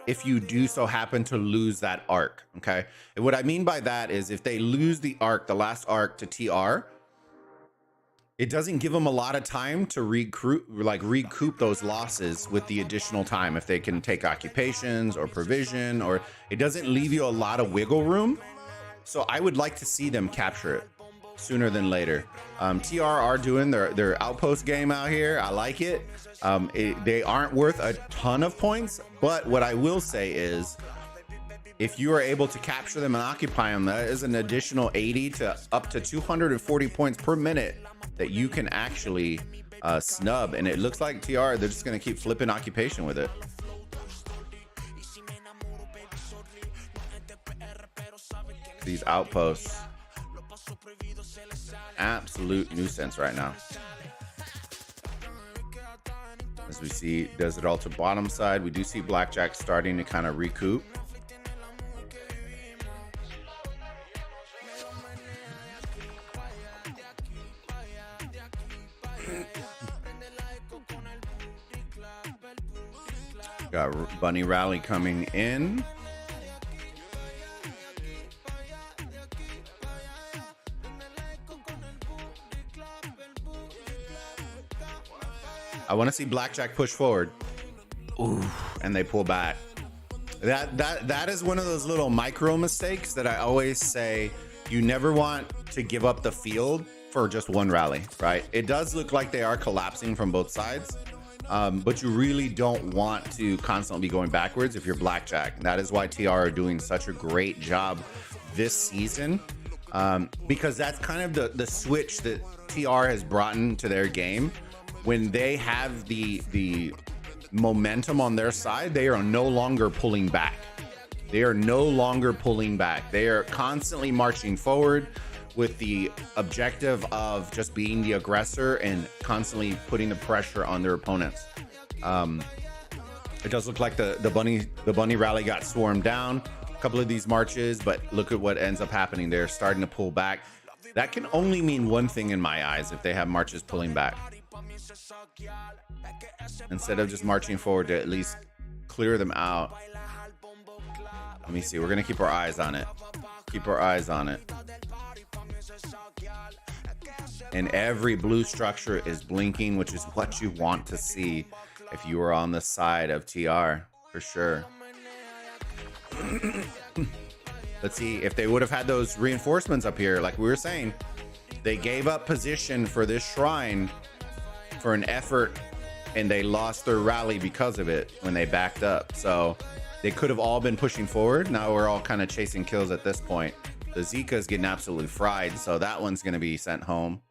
if you do so happen to lose that arc, okay? And what I mean by that is if they lose the arc, the last arc to TR, it doesn't give them a lot of time to recoup those losses with the additional time if they can take occupations or provision, or it doesn't leave you a lot of wiggle room. So I would like to see them capture it sooner than later. TR are doing their outpost game out here. I like it. They aren't worth a ton of points, but what I will say is if you are able to capture them and occupy them, that is an additional 80 to up to 240 points per minute that you can actually snub. And it looks like TR, they're just going to keep flipping occupation with it. These outposts, absolute nuisance right now. As we see Desert Altar bottom side, we do see Blackjack starting to kind of recoup. Got Bunny Rally coming in. I want to see Blackjack push forward. Ooh, and they pull back. That is one of those little micro mistakes that I always say you never want to give up the field for just one rally, right? It does look like they are collapsing from both sides, but you really don't want to constantly be going backwards if you're Blackjack. That is why TR are doing such a great job this season, because that's kind of the switch that TR has brought into their game. When they have the momentum on their side, they are no longer pulling back. They are no longer pulling back. They are constantly marching forward with the objective of just being the aggressor and constantly putting the pressure on their opponents. It does look like the bunny rally got swarmed down a couple of these marches, but look at what ends up happening. They're starting to pull back. That can only mean one thing in my eyes if they have marches pulling back. Instead of just marching forward to at least clear them out. Let me see. We're gonna keep our eyes on it. Keep our eyes on it. And every blue structure is blinking, which is what you want to see if you are on the side of TR, for sure. Let's see if they would have had those reinforcements up here. Like we were saying, they gave up position for this shrine for an effort, and they lost their rally because of it when they backed up. So they could have all been pushing forward. Now we're all kind of chasing kills at this point. The THICC is getting absolutely fried, so that one's going to be sent home.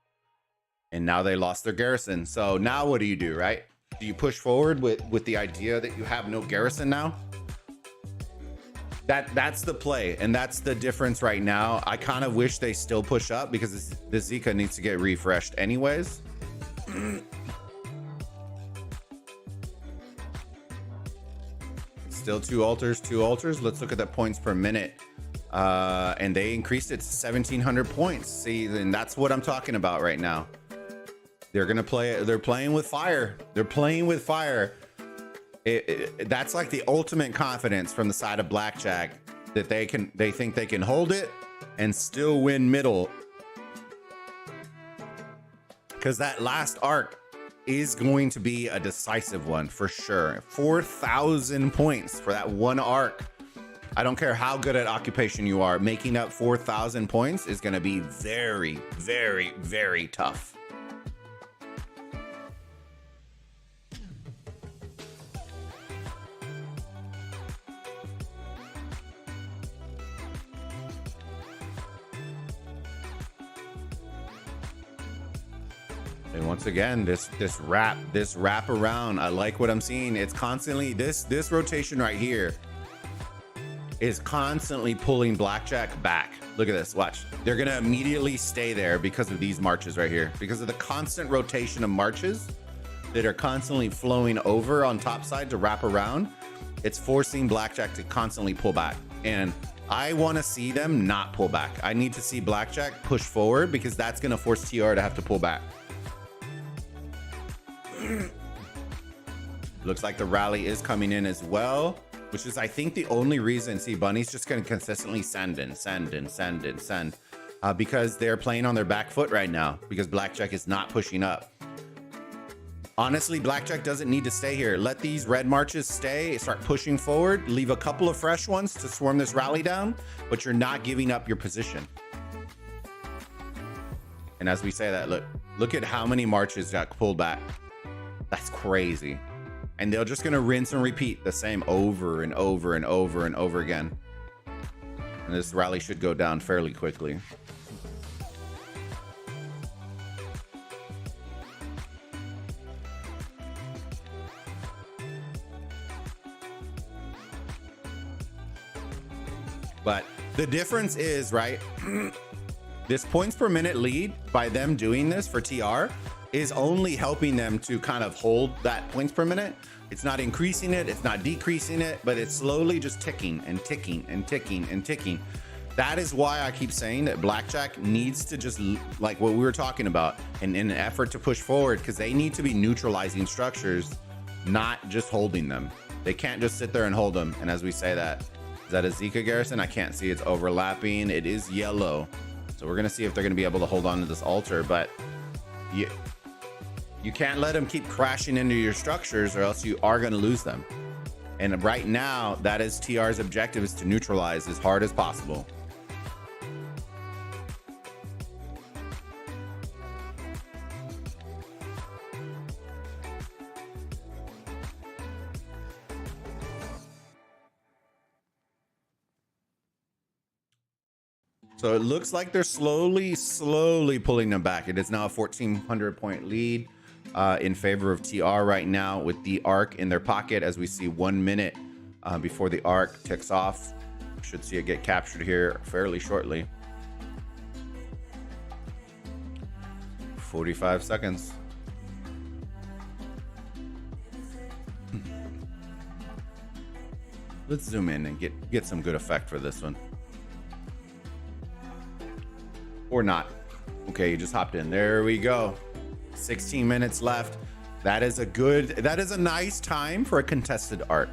And now they lost their garrison. So now what do you do, right? Do you push forward with the idea that you have no garrison now? That's the play, and that's the difference right now. I kind of wish they still push up because the THICC needs to get refreshed anyways. Still two altars. Let's look at the points per minute. And they increased it to 1,700 points. See, and that's what I'm talking about right now. They're gonna play. They're playing with fire. They're playing with fire. That's like the ultimate confidence from the side of Blackjack that they think they can hold it and still win middle. Because that last arc is going to be a decisive one for sure. 4,000 points for that one arc. I don't care how good at occupation you are. Making up 4,000 points is going to be very, very, very tough. And once again, this wrap around, I like what I'm seeing. It's constantly this rotation right here is constantly pulling Blackjack back. Look at this, watch. They're gonna immediately stay there because of these marches right here, because of the constant rotation of marches that are constantly flowing over on top side to wrap around. It's forcing Blackjack to constantly pull back, and I want to see them not pull back. I need to see Blackjack push forward because that's gonna force TR to have to pull back. Looks like the rally is coming in as well, which is, I think, the only reason. See, Bunny's just going to consistently send, because they're playing on their back foot right now because Blackjack is not pushing up. Honestly, Blackjack doesn't need to stay here. Let these red marches stay, start pushing forward, leave a couple of fresh ones to swarm this rally down, but you're not giving up your position. And as we say that, look at how many marches got pulled back. That's crazy. And they're just gonna rinse and repeat the same over and over and over and over again. And this rally should go down fairly quickly. But the difference is, right, this points per minute lead by them doing this for TR is only helping them to kind of hold that points per minute. It's not increasing it, it's not decreasing it, but it's slowly just ticking and ticking and ticking and ticking. That is why I keep saying that Blackjack needs to just, like what we were talking about, in an effort to push forward, because they need to be neutralizing structures, not just holding them. They can't just sit there and hold them. And as we say that, is that a THICC garrison? I can't see, it's overlapping. It is yellow. So we're gonna see if they're gonna be able to hold on to this altar, but yeah. You can't let them keep crashing into your structures or else you are going to lose them. And right now, that is TR's objective, is to neutralize as hard as possible. So it looks like they're slowly pulling them back. It is now a 1,400 point lead in favor of TR right now, with the arc in their pocket, as we see 1 minute before the arc ticks off. Should see it get captured here fairly shortly. 45 seconds. Let's zoom in and get some good effect for this one. Or not. Okay, you just hopped in. There we go. 16 minutes left. That is a nice time for a contested arc.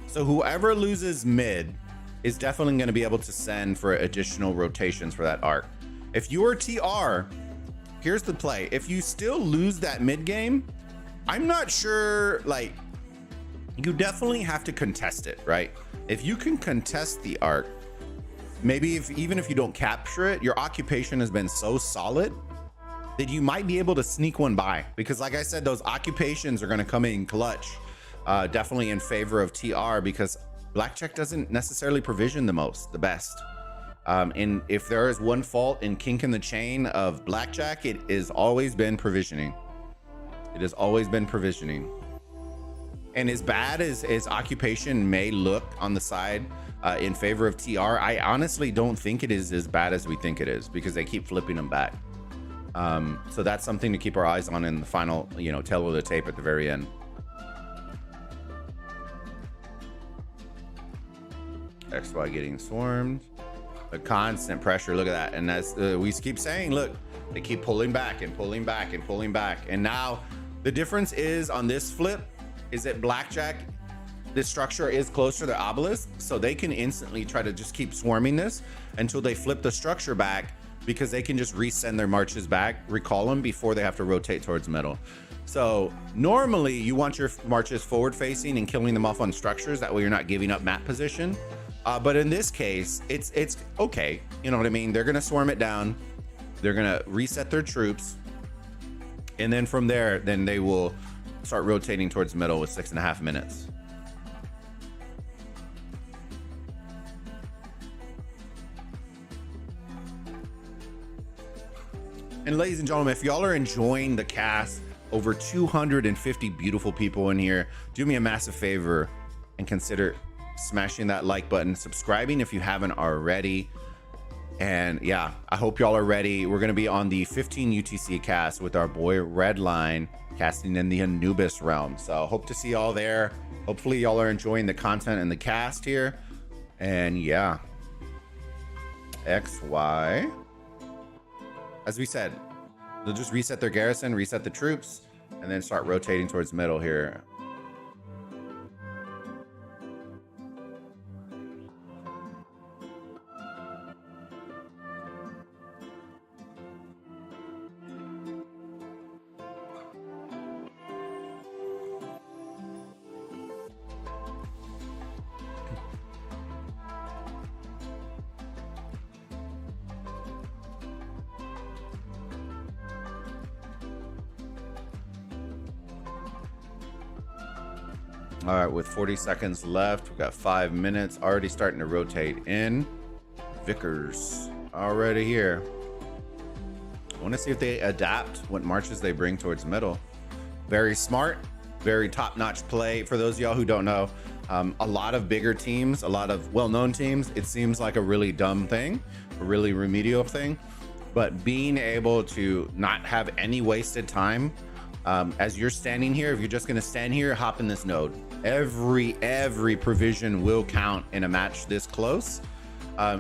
So whoever loses mid is definitely going to be able to send for additional rotations for that arc. If you are TR, here's the play. If you still lose that mid game, I'm not sure, like, you definitely have to contest it, right? If you can contest the arc, maybe even if you don't capture it, your occupation has been so solid that you might be able to sneak one by, because like I said, those occupations are going to come in clutch, definitely in favor of TR, because blackjack doesn't necessarily provision the best. And if there is one fault in kink in the chain of blackjack, it has always been provisioning. It has always been provisioning. And as bad as occupation may look on the side in favor of TR, I honestly don't think it is as bad as we think it is, because they keep flipping them back. So that's something to keep our eyes on in the final, tail of the tape at the very end. XY getting swarmed. A constant pressure. Look at that. And that's we keep saying, look, they keep pulling back and pulling back and pulling back. And now the difference is on this flip is that blackjack, this structure is closer to the obelisk, so they can instantly try to just keep swarming this until they flip the structure back, because they can just resend their marches back, recall them before they have to rotate towards middle. So normally you want your marches forward facing and killing them off on structures, that way you're not giving up map position. But in this case, it's okay. You know what I mean? They're gonna swarm it down, they're gonna reset their troops, and then from there, then they will start rotating towards middle with 6.5 minutes. And ladies and gentlemen, if y'all are enjoying the cast, over 250 beautiful people in here, do me a massive favor and consider smashing that like button, subscribing if you haven't already. And yeah, I hope y'all are ready. We're going to be on the 15 UTC cast with our boy Redline, casting in the Anubis realm. So hope to see y'all there. Hopefully y'all are enjoying the content and the cast here. And yeah, XY. As we said, they'll just reset their garrison, reset the troops, and then start rotating towards middle here. All right, with 40 seconds left, we've got 5 minutes, already starting to rotate in. Vickers already here. I want to see if they adapt what marches they bring towards middle. Very smart, very top-notch play. For those of y'all who don't know, a lot of bigger teams, a lot of well-known teams, it seems like a really dumb thing, a really remedial thing, but being able to not have any wasted time, as you're standing here, if you're just going to stand here, hop in this node. Every provision will count in a match this close.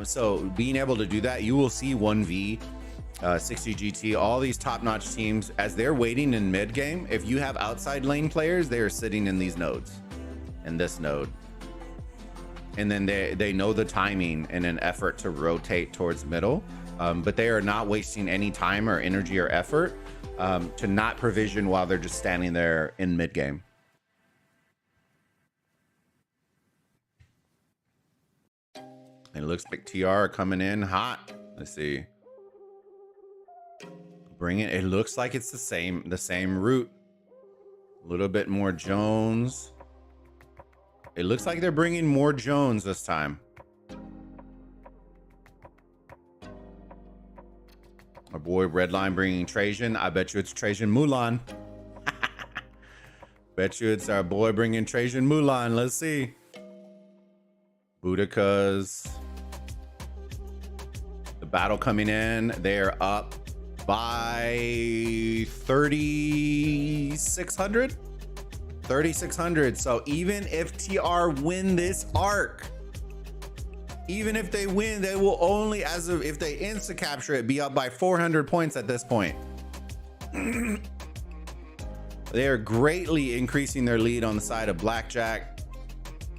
So being able to do that, you will see 1v 60 GT, all these top-notch teams, as they're waiting in mid game, if you have outside lane players, they are sitting in these nodes, in this node, and then they know the timing in an effort to rotate towards middle, but they are not wasting any time or energy or effort to not provision while they're just standing there in mid game. It looks like TR coming in hot. Let's see. Bring it. It looks like it's the same route. A little bit more Jones. It looks like they're bringing more Jones this time. Our boy Redline bringing Trajan. I bet you it's Trajan Mulan. Bet you it's our boy bringing Trajan Mulan. Let's see. Boudica's. The battle coming in. They're up by 3,600. 3,600. So even if TR win this arc, even if they win, they will only, as of if they insta capture it, be up by 400 points at this point. They are greatly increasing their lead on the side of Blackjack,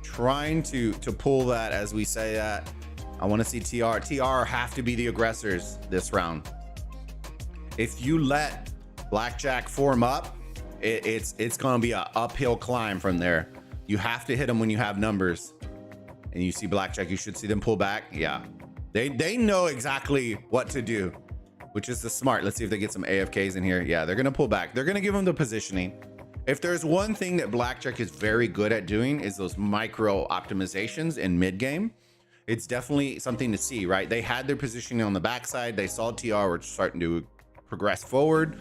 trying to pull that as we say that. I want to see TR have to be the aggressors this round. If you let Blackjack form up, it's going to be an uphill climb from there. You have to hit them when you have numbers. And you see Blackjack, you should see them pull back. Yeah, they know exactly what to do, which is the smart. Let's see if they get some AFKs in here. Yeah, they're going to pull back. They're going to give them the positioning. If there's one thing that Blackjack is very good at doing is those micro optimizations in mid game. It's definitely something to see, right? They had their positioning on the backside. They saw TR were starting to progress forward,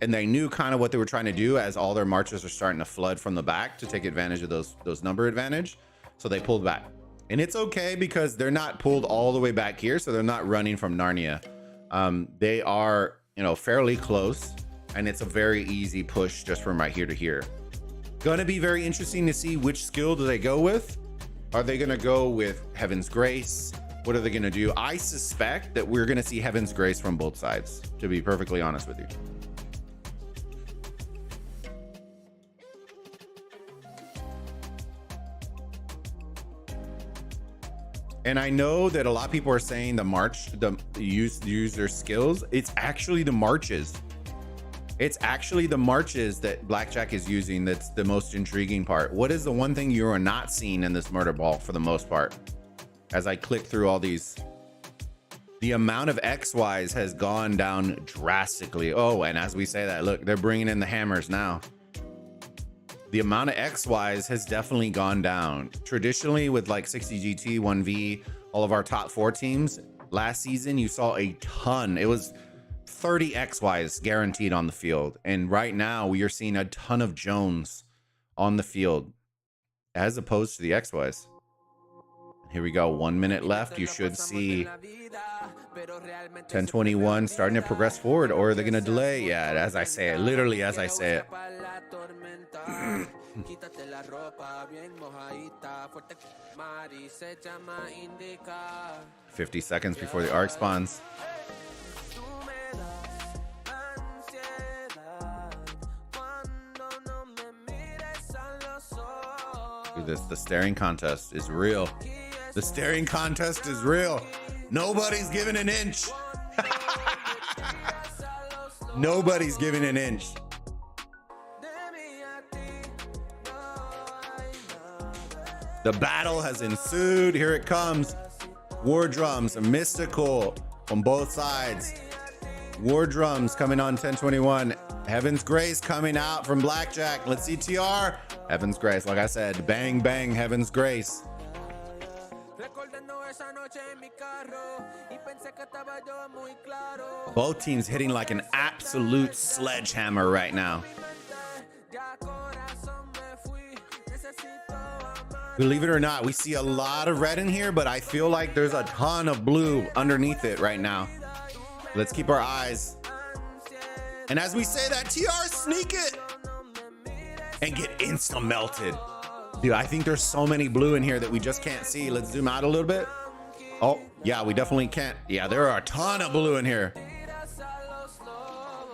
and they knew kind of what they were trying to do as all their marches are starting to flood from the back to take advantage of those number advantage. So they pulled back, and it's okay because they're not pulled all the way back here. So they're not running from Narnia. They are, you know, fairly close, and it's a very easy push just from right here to here. Gonna be very interesting to see which skill do they go with. Are they gonna go with Heaven's Grace? What are they gonna do? I suspect that we're gonna see Heaven's Grace from both sides, to be perfectly honest with you. And I know that a lot of people are saying use their skills. It's actually the marches. It's actually the marches that Blackjack is using that's the most intriguing part. What is the one thing you are not seeing in this murder ball for the most part? As I click through all these, the amount of XYs has gone down drastically. Oh, and as we say that, look, they're bringing in the hammers now. The amount of XYs has definitely gone down. Traditionally with like 60 GT, 1V, all of our top 4 teams, last season you saw a ton. It was 30 XYs guaranteed on the field. And right now we are seeing a ton of Jones on the field as opposed to the XYs. Here we go, 1 minute left. You should see 1021 starting to progress forward, or are they going to delay? Yeah, as I say it, literally as I say it. 50 seconds before the arc spawns. Look at this, the staring contest is real. The staring contest is real. Nobody's giving an inch. Nobody's giving an inch. The battle has ensued. Here it comes. War drums, mystical on both sides. War drums coming on 1021. Heaven's Grace coming out from Blackjack. Let's see TR. Heaven's Grace, like I said, bang, bang, Heaven's Grace. Both teams hitting like an absolute sledgehammer right now. Believe it or not, we see a lot of red in here, but I feel like there's a ton of blue underneath it right now. Let's keep our eyes. And as we say that, TR, sneak it and get insta melted. Dude, I think there's so many blue in here that we just can't see. Let's zoom out a little bit. Oh, yeah, we definitely can't. Yeah, there are a ton of blue in here.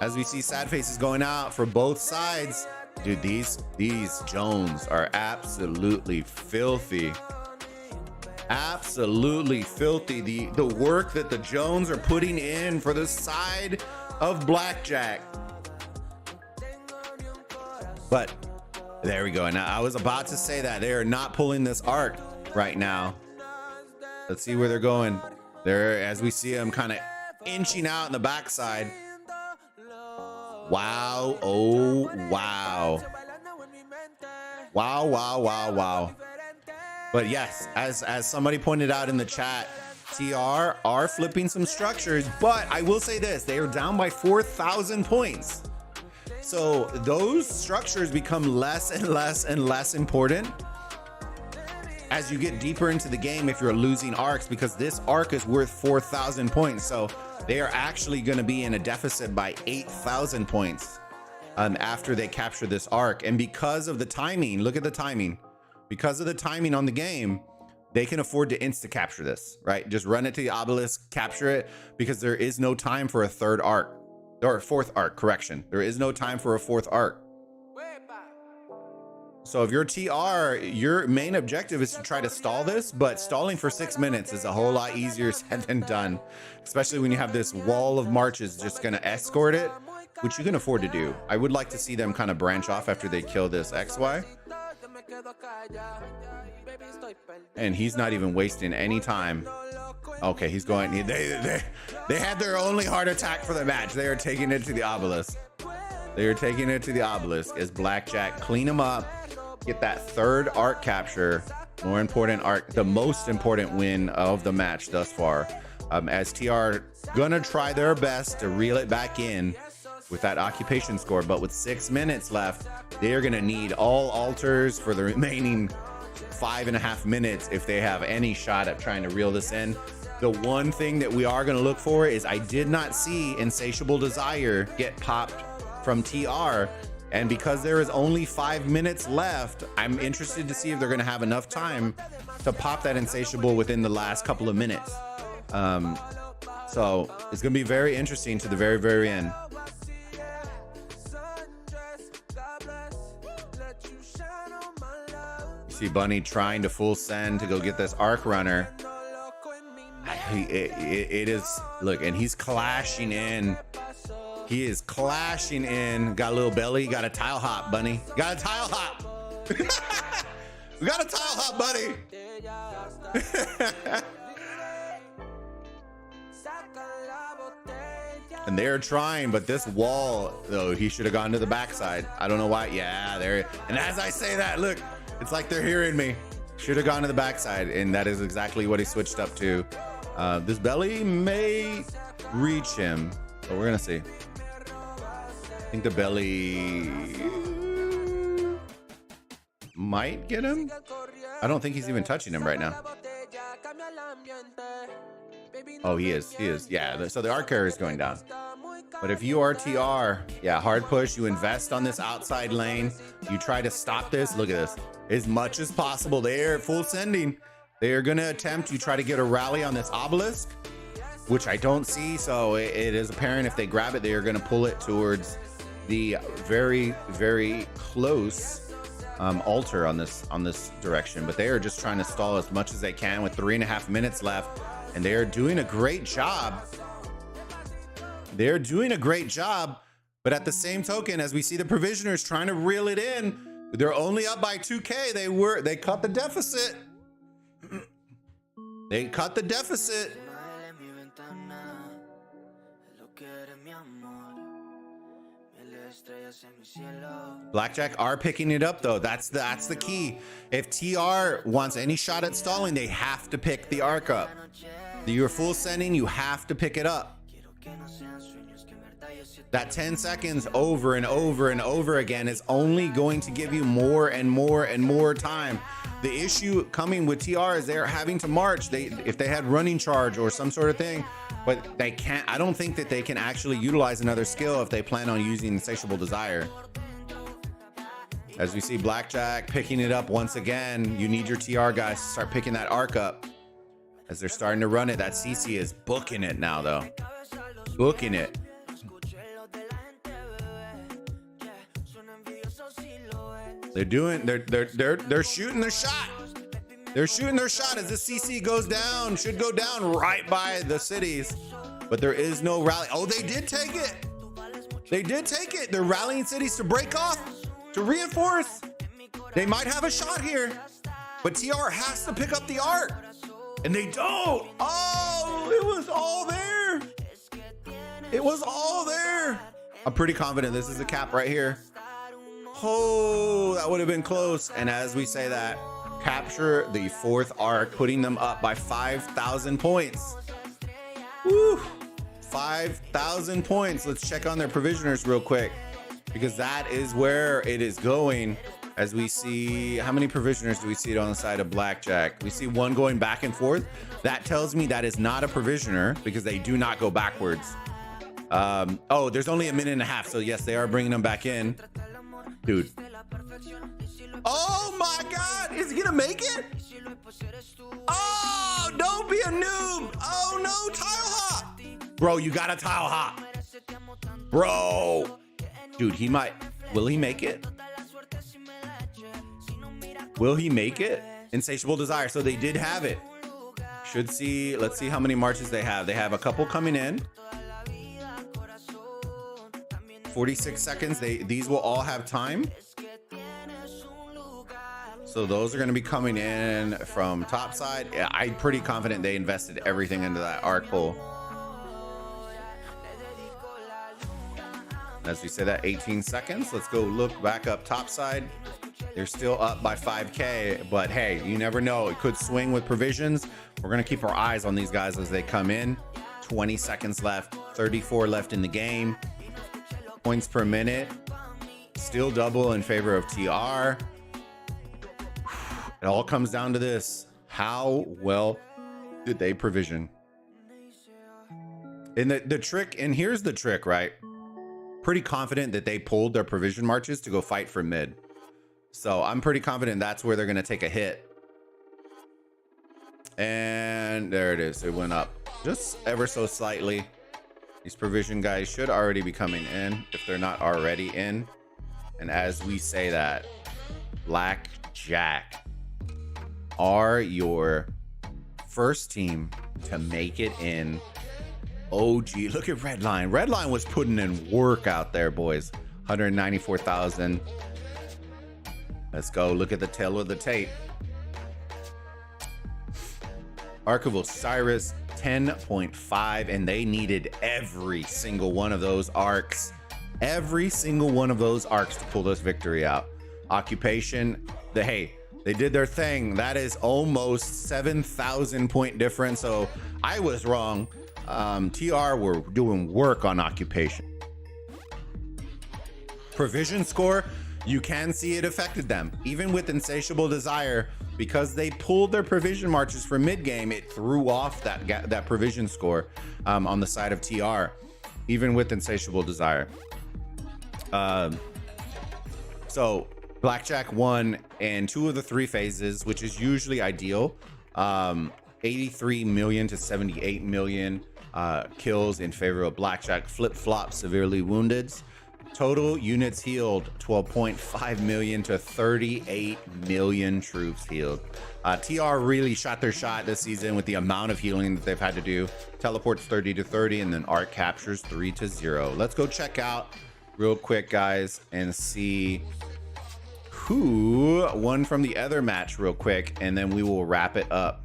As we see sad faces going out for both sides. Dude, these Jones are absolutely filthy. Absolutely filthy. The work that the Jones are putting in for the side of blackjack. But there we go. And I was about to say that they are not pulling this arc right now. Let's see where they're going. There, as we see them kind of inching out in the backside. Wow. Oh, wow. Wow, wow, wow, wow. But yes, as somebody pointed out in the chat, TR are flipping some structures, but I will say this, they are down by 4,000 points. So those structures become less and less and less important as you get deeper into the game if you're losing arcs, because this arc is worth 4,000 points. So they are actually going to be in a deficit by 8,000 points after they capture this arc. And because of the timing, look at the timing. Because of the timing on the game, they can afford to insta capture this, right? Just run it to the obelisk, capture it, because there is no time for a third arc, or a fourth arc, correction. There is no time for a fourth arc. So if you're TR, your main objective is to try to stall this, but stalling for 6 minutes is a whole lot easier said than done, especially when you have this wall of marches just gonna escort it, which you can afford to do. I would like to see them kind of branch off after they kill this XY. And he's not even wasting any time. Okay, he's going. They had their only heart attack for the match. They are taking it to the obelisk. They are taking it to the obelisk as blackjack clean him up, get that third arc capture. More important arc, the most important win of the match thus far. As TR gonna try their best to reel it back in with that occupation score, but with 6 minutes left, they are gonna need all altars for the remaining 5.5 minutes if they have any shot at trying to reel this in. The one thing that we are gonna look for is I did not see Insatiable Desire get popped from TR, and because there is only 5 minutes left, I'm interested to see if they're gonna have enough time to pop that Insatiable within the last couple of minutes. So it's gonna be very interesting to the very, very end. See Bunny trying to full send to go get this arc runner. It is, look, and he's clashing in. He is clashing in. Got a little belly. Got a tile hop, Bunny. Got a tile hop. We got a tile hop, buddy. And they're trying, but this wall, though, he should have gone to the backside. I don't know why. Yeah, there. And as I say that, look, it's like they're hearing me. Should have gone to the backside, and that is exactly what he switched up to. This belly may reach him, but we're gonna see. I think the belly might get him. I don't think he's even touching him right now. Oh, he is. He is. Yeah. So the arc carrier is going down. But if you are TR, yeah, hard push. You invest on this outside lane. You try to stop this. Look at this. As much as possible, they are full sending. They are going to attempt to try to get a rally on this obelisk, which I don't see. So it is apparent if they grab it, they are going to pull it towards the very, very close altar on this direction. But they are just trying to stall as much as they can with 3.5 minutes left, and they are doing a great job. They're doing a great job, but at the same token, as we see the provisioners trying to reel it in, they're only up by 2K. They cut the deficit. They cut the deficit. Blackjack are picking it up though. That's the key. If TR wants any shot at stalling, they have to pick the arc up. You're full sending, you have to pick it up. That 10 seconds over and over and over again is only going to give you more and more and more time. The issue coming with TR is they're having to march. If they had running charge or some sort of thing, but they can't. I don't think that they can actually utilize another skill if they plan on using Insatiable Desire. As we see Blackjack picking it up once again, you need your TR guys to start picking that arc up. As they're starting to run it, that CC is booking it now though. Booking it. They're shooting their shot. They're shooting their shot as the CC goes down, should go down right by the cities, but there is no rally. Oh, they did take it. They did take it. They're rallying cities to break off, to reinforce. They might have a shot here, but TR has to pick up the arc, and they don't. Oh, it was all there. It was all there. I'm pretty confident this is a cap right here. Oh, that would have been close. And as we say that, capture the 4th arc, putting them up by 5,000 points. Woo, 5,000 points. Let's check on their provisioners real quick, because that is where it is going. As we see, how many provisioners do we see on the side of Blackjack? We see one going back and forth. That tells me that is not a provisioner, because they do not go backwards. Oh, there's only a minute and a half. So yes, they are bringing them back in. Dude. Oh my God, is he gonna make it? Oh, don't be a noob. Oh no, tile hop. Bro, you got a tile hop. Bro. Dude, he might, will he make it? Will he make it? Insatiable Desire. So they did have it. Should see, let's see how many marches they have. They have a couple coming in. 46 seconds. These will all have time. So those are going to be coming in from top side. Yeah, I'm pretty confident they invested everything into that arc pull. As we say that, 18 seconds. Let's go look back up top side. They're still up by 5K, but hey, you never know. It could swing with provisions. We're going to keep our eyes on these guys as they come in. 20 seconds left, 34 left in the game. Points per minute, still double in favor of TR. It all comes down to this. How well did they provision? And the trick, and here's the trick, right? Pretty confident that they pulled their provision marches to go fight for mid. So I'm pretty confident that's where they're going to take a hit. And there it is. It went up just ever so slightly. These provision guys should already be coming in if they're not already in. And as we say that, Blackjack are your first team to make it in. OG, look at Redline. Redline was putting in work out there, boys. 194,000. Let's go look at the tail of the tape. Arc of Osiris 10.5, and they needed every single one of those arcs. Every single one of those arcs to pull this victory out. Occupation, hey, they did their thing. That is almost 7,000 point difference. So I was wrong. TR were doing work on occupation. Provision score, you can see it affected them. Even with Insatiable Desire, because they pulled their provision marches for mid game, it threw off that provision score on the side of TR, even with Insatiable Desire. So Blackjack won in 2 of the 3 phases, which is usually ideal. 83 million to 78 million kills in favor of Blackjack. Flip-flop, severely wounded. Total units healed, 12.5 million to 38 million troops healed. TR really shot their shot this season with the amount of healing that they've had to do. Teleports 30 to 30, and then Arc captures 3 to 0. Let's go check out real quick, guys, and see who won from the other match real quick, and then we will wrap it up.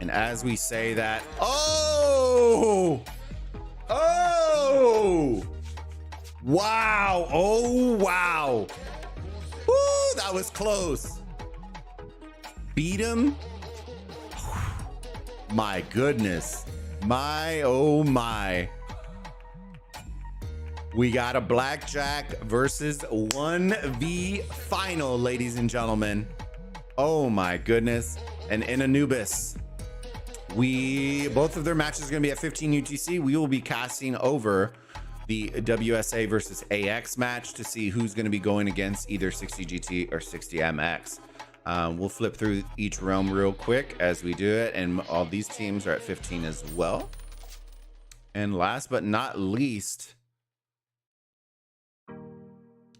And as we say that, oh, wow, oh, wow. Woo, that was close. Beat him. My goodness. My, oh my. We got a Blackjack versus 1v final, ladies and gentlemen. Oh my goodness. And in Anubis. Both of their matches are going to be at 15 UTC. We will be casting over the WSA versus AX match to see who's going to be going against either 60 GT or 60 MX. We'll flip through each realm real quick as we do it, and all these teams are at 15 as well. And last but not least,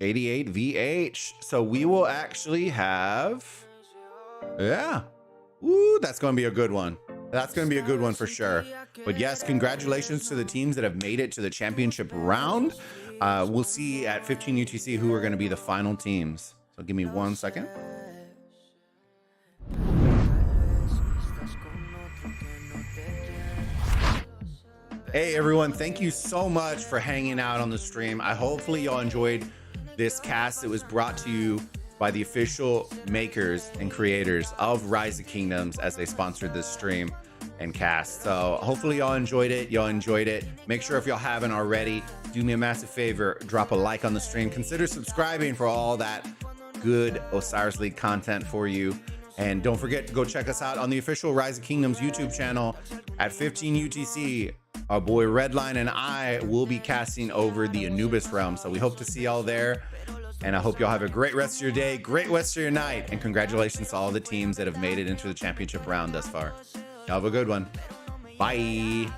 88 VH. So we will actually have, yeah, Ooh, that's going to be a good one. That's going to be a good one for sure. But yes, congratulations to the teams that have made it to the championship round. We'll see at 15 UTC who are going to be the final teams. So give me 1 second. Hey everyone, thank you so much for hanging out on the stream. Hopefully y'all enjoyed this cast that was brought to you by the official makers and creators of Rise of Kingdoms as they sponsored this stream and cast. So hopefully y'all enjoyed it. Make sure if y'all haven't already, do me a massive favor, drop a like on the stream. Consider subscribing for all that good Osiris League content for you. And don't forget to go check us out on the official Rise of Kingdoms YouTube channel at 15 UTC. Our boy Redline and I will be casting over the Anubis realm. So we hope to see y'all there. And I hope y'all have a great rest of your day, great rest of your night. And congratulations to all the teams that have made it into the championship round thus far. Y'all have a good one. Bye.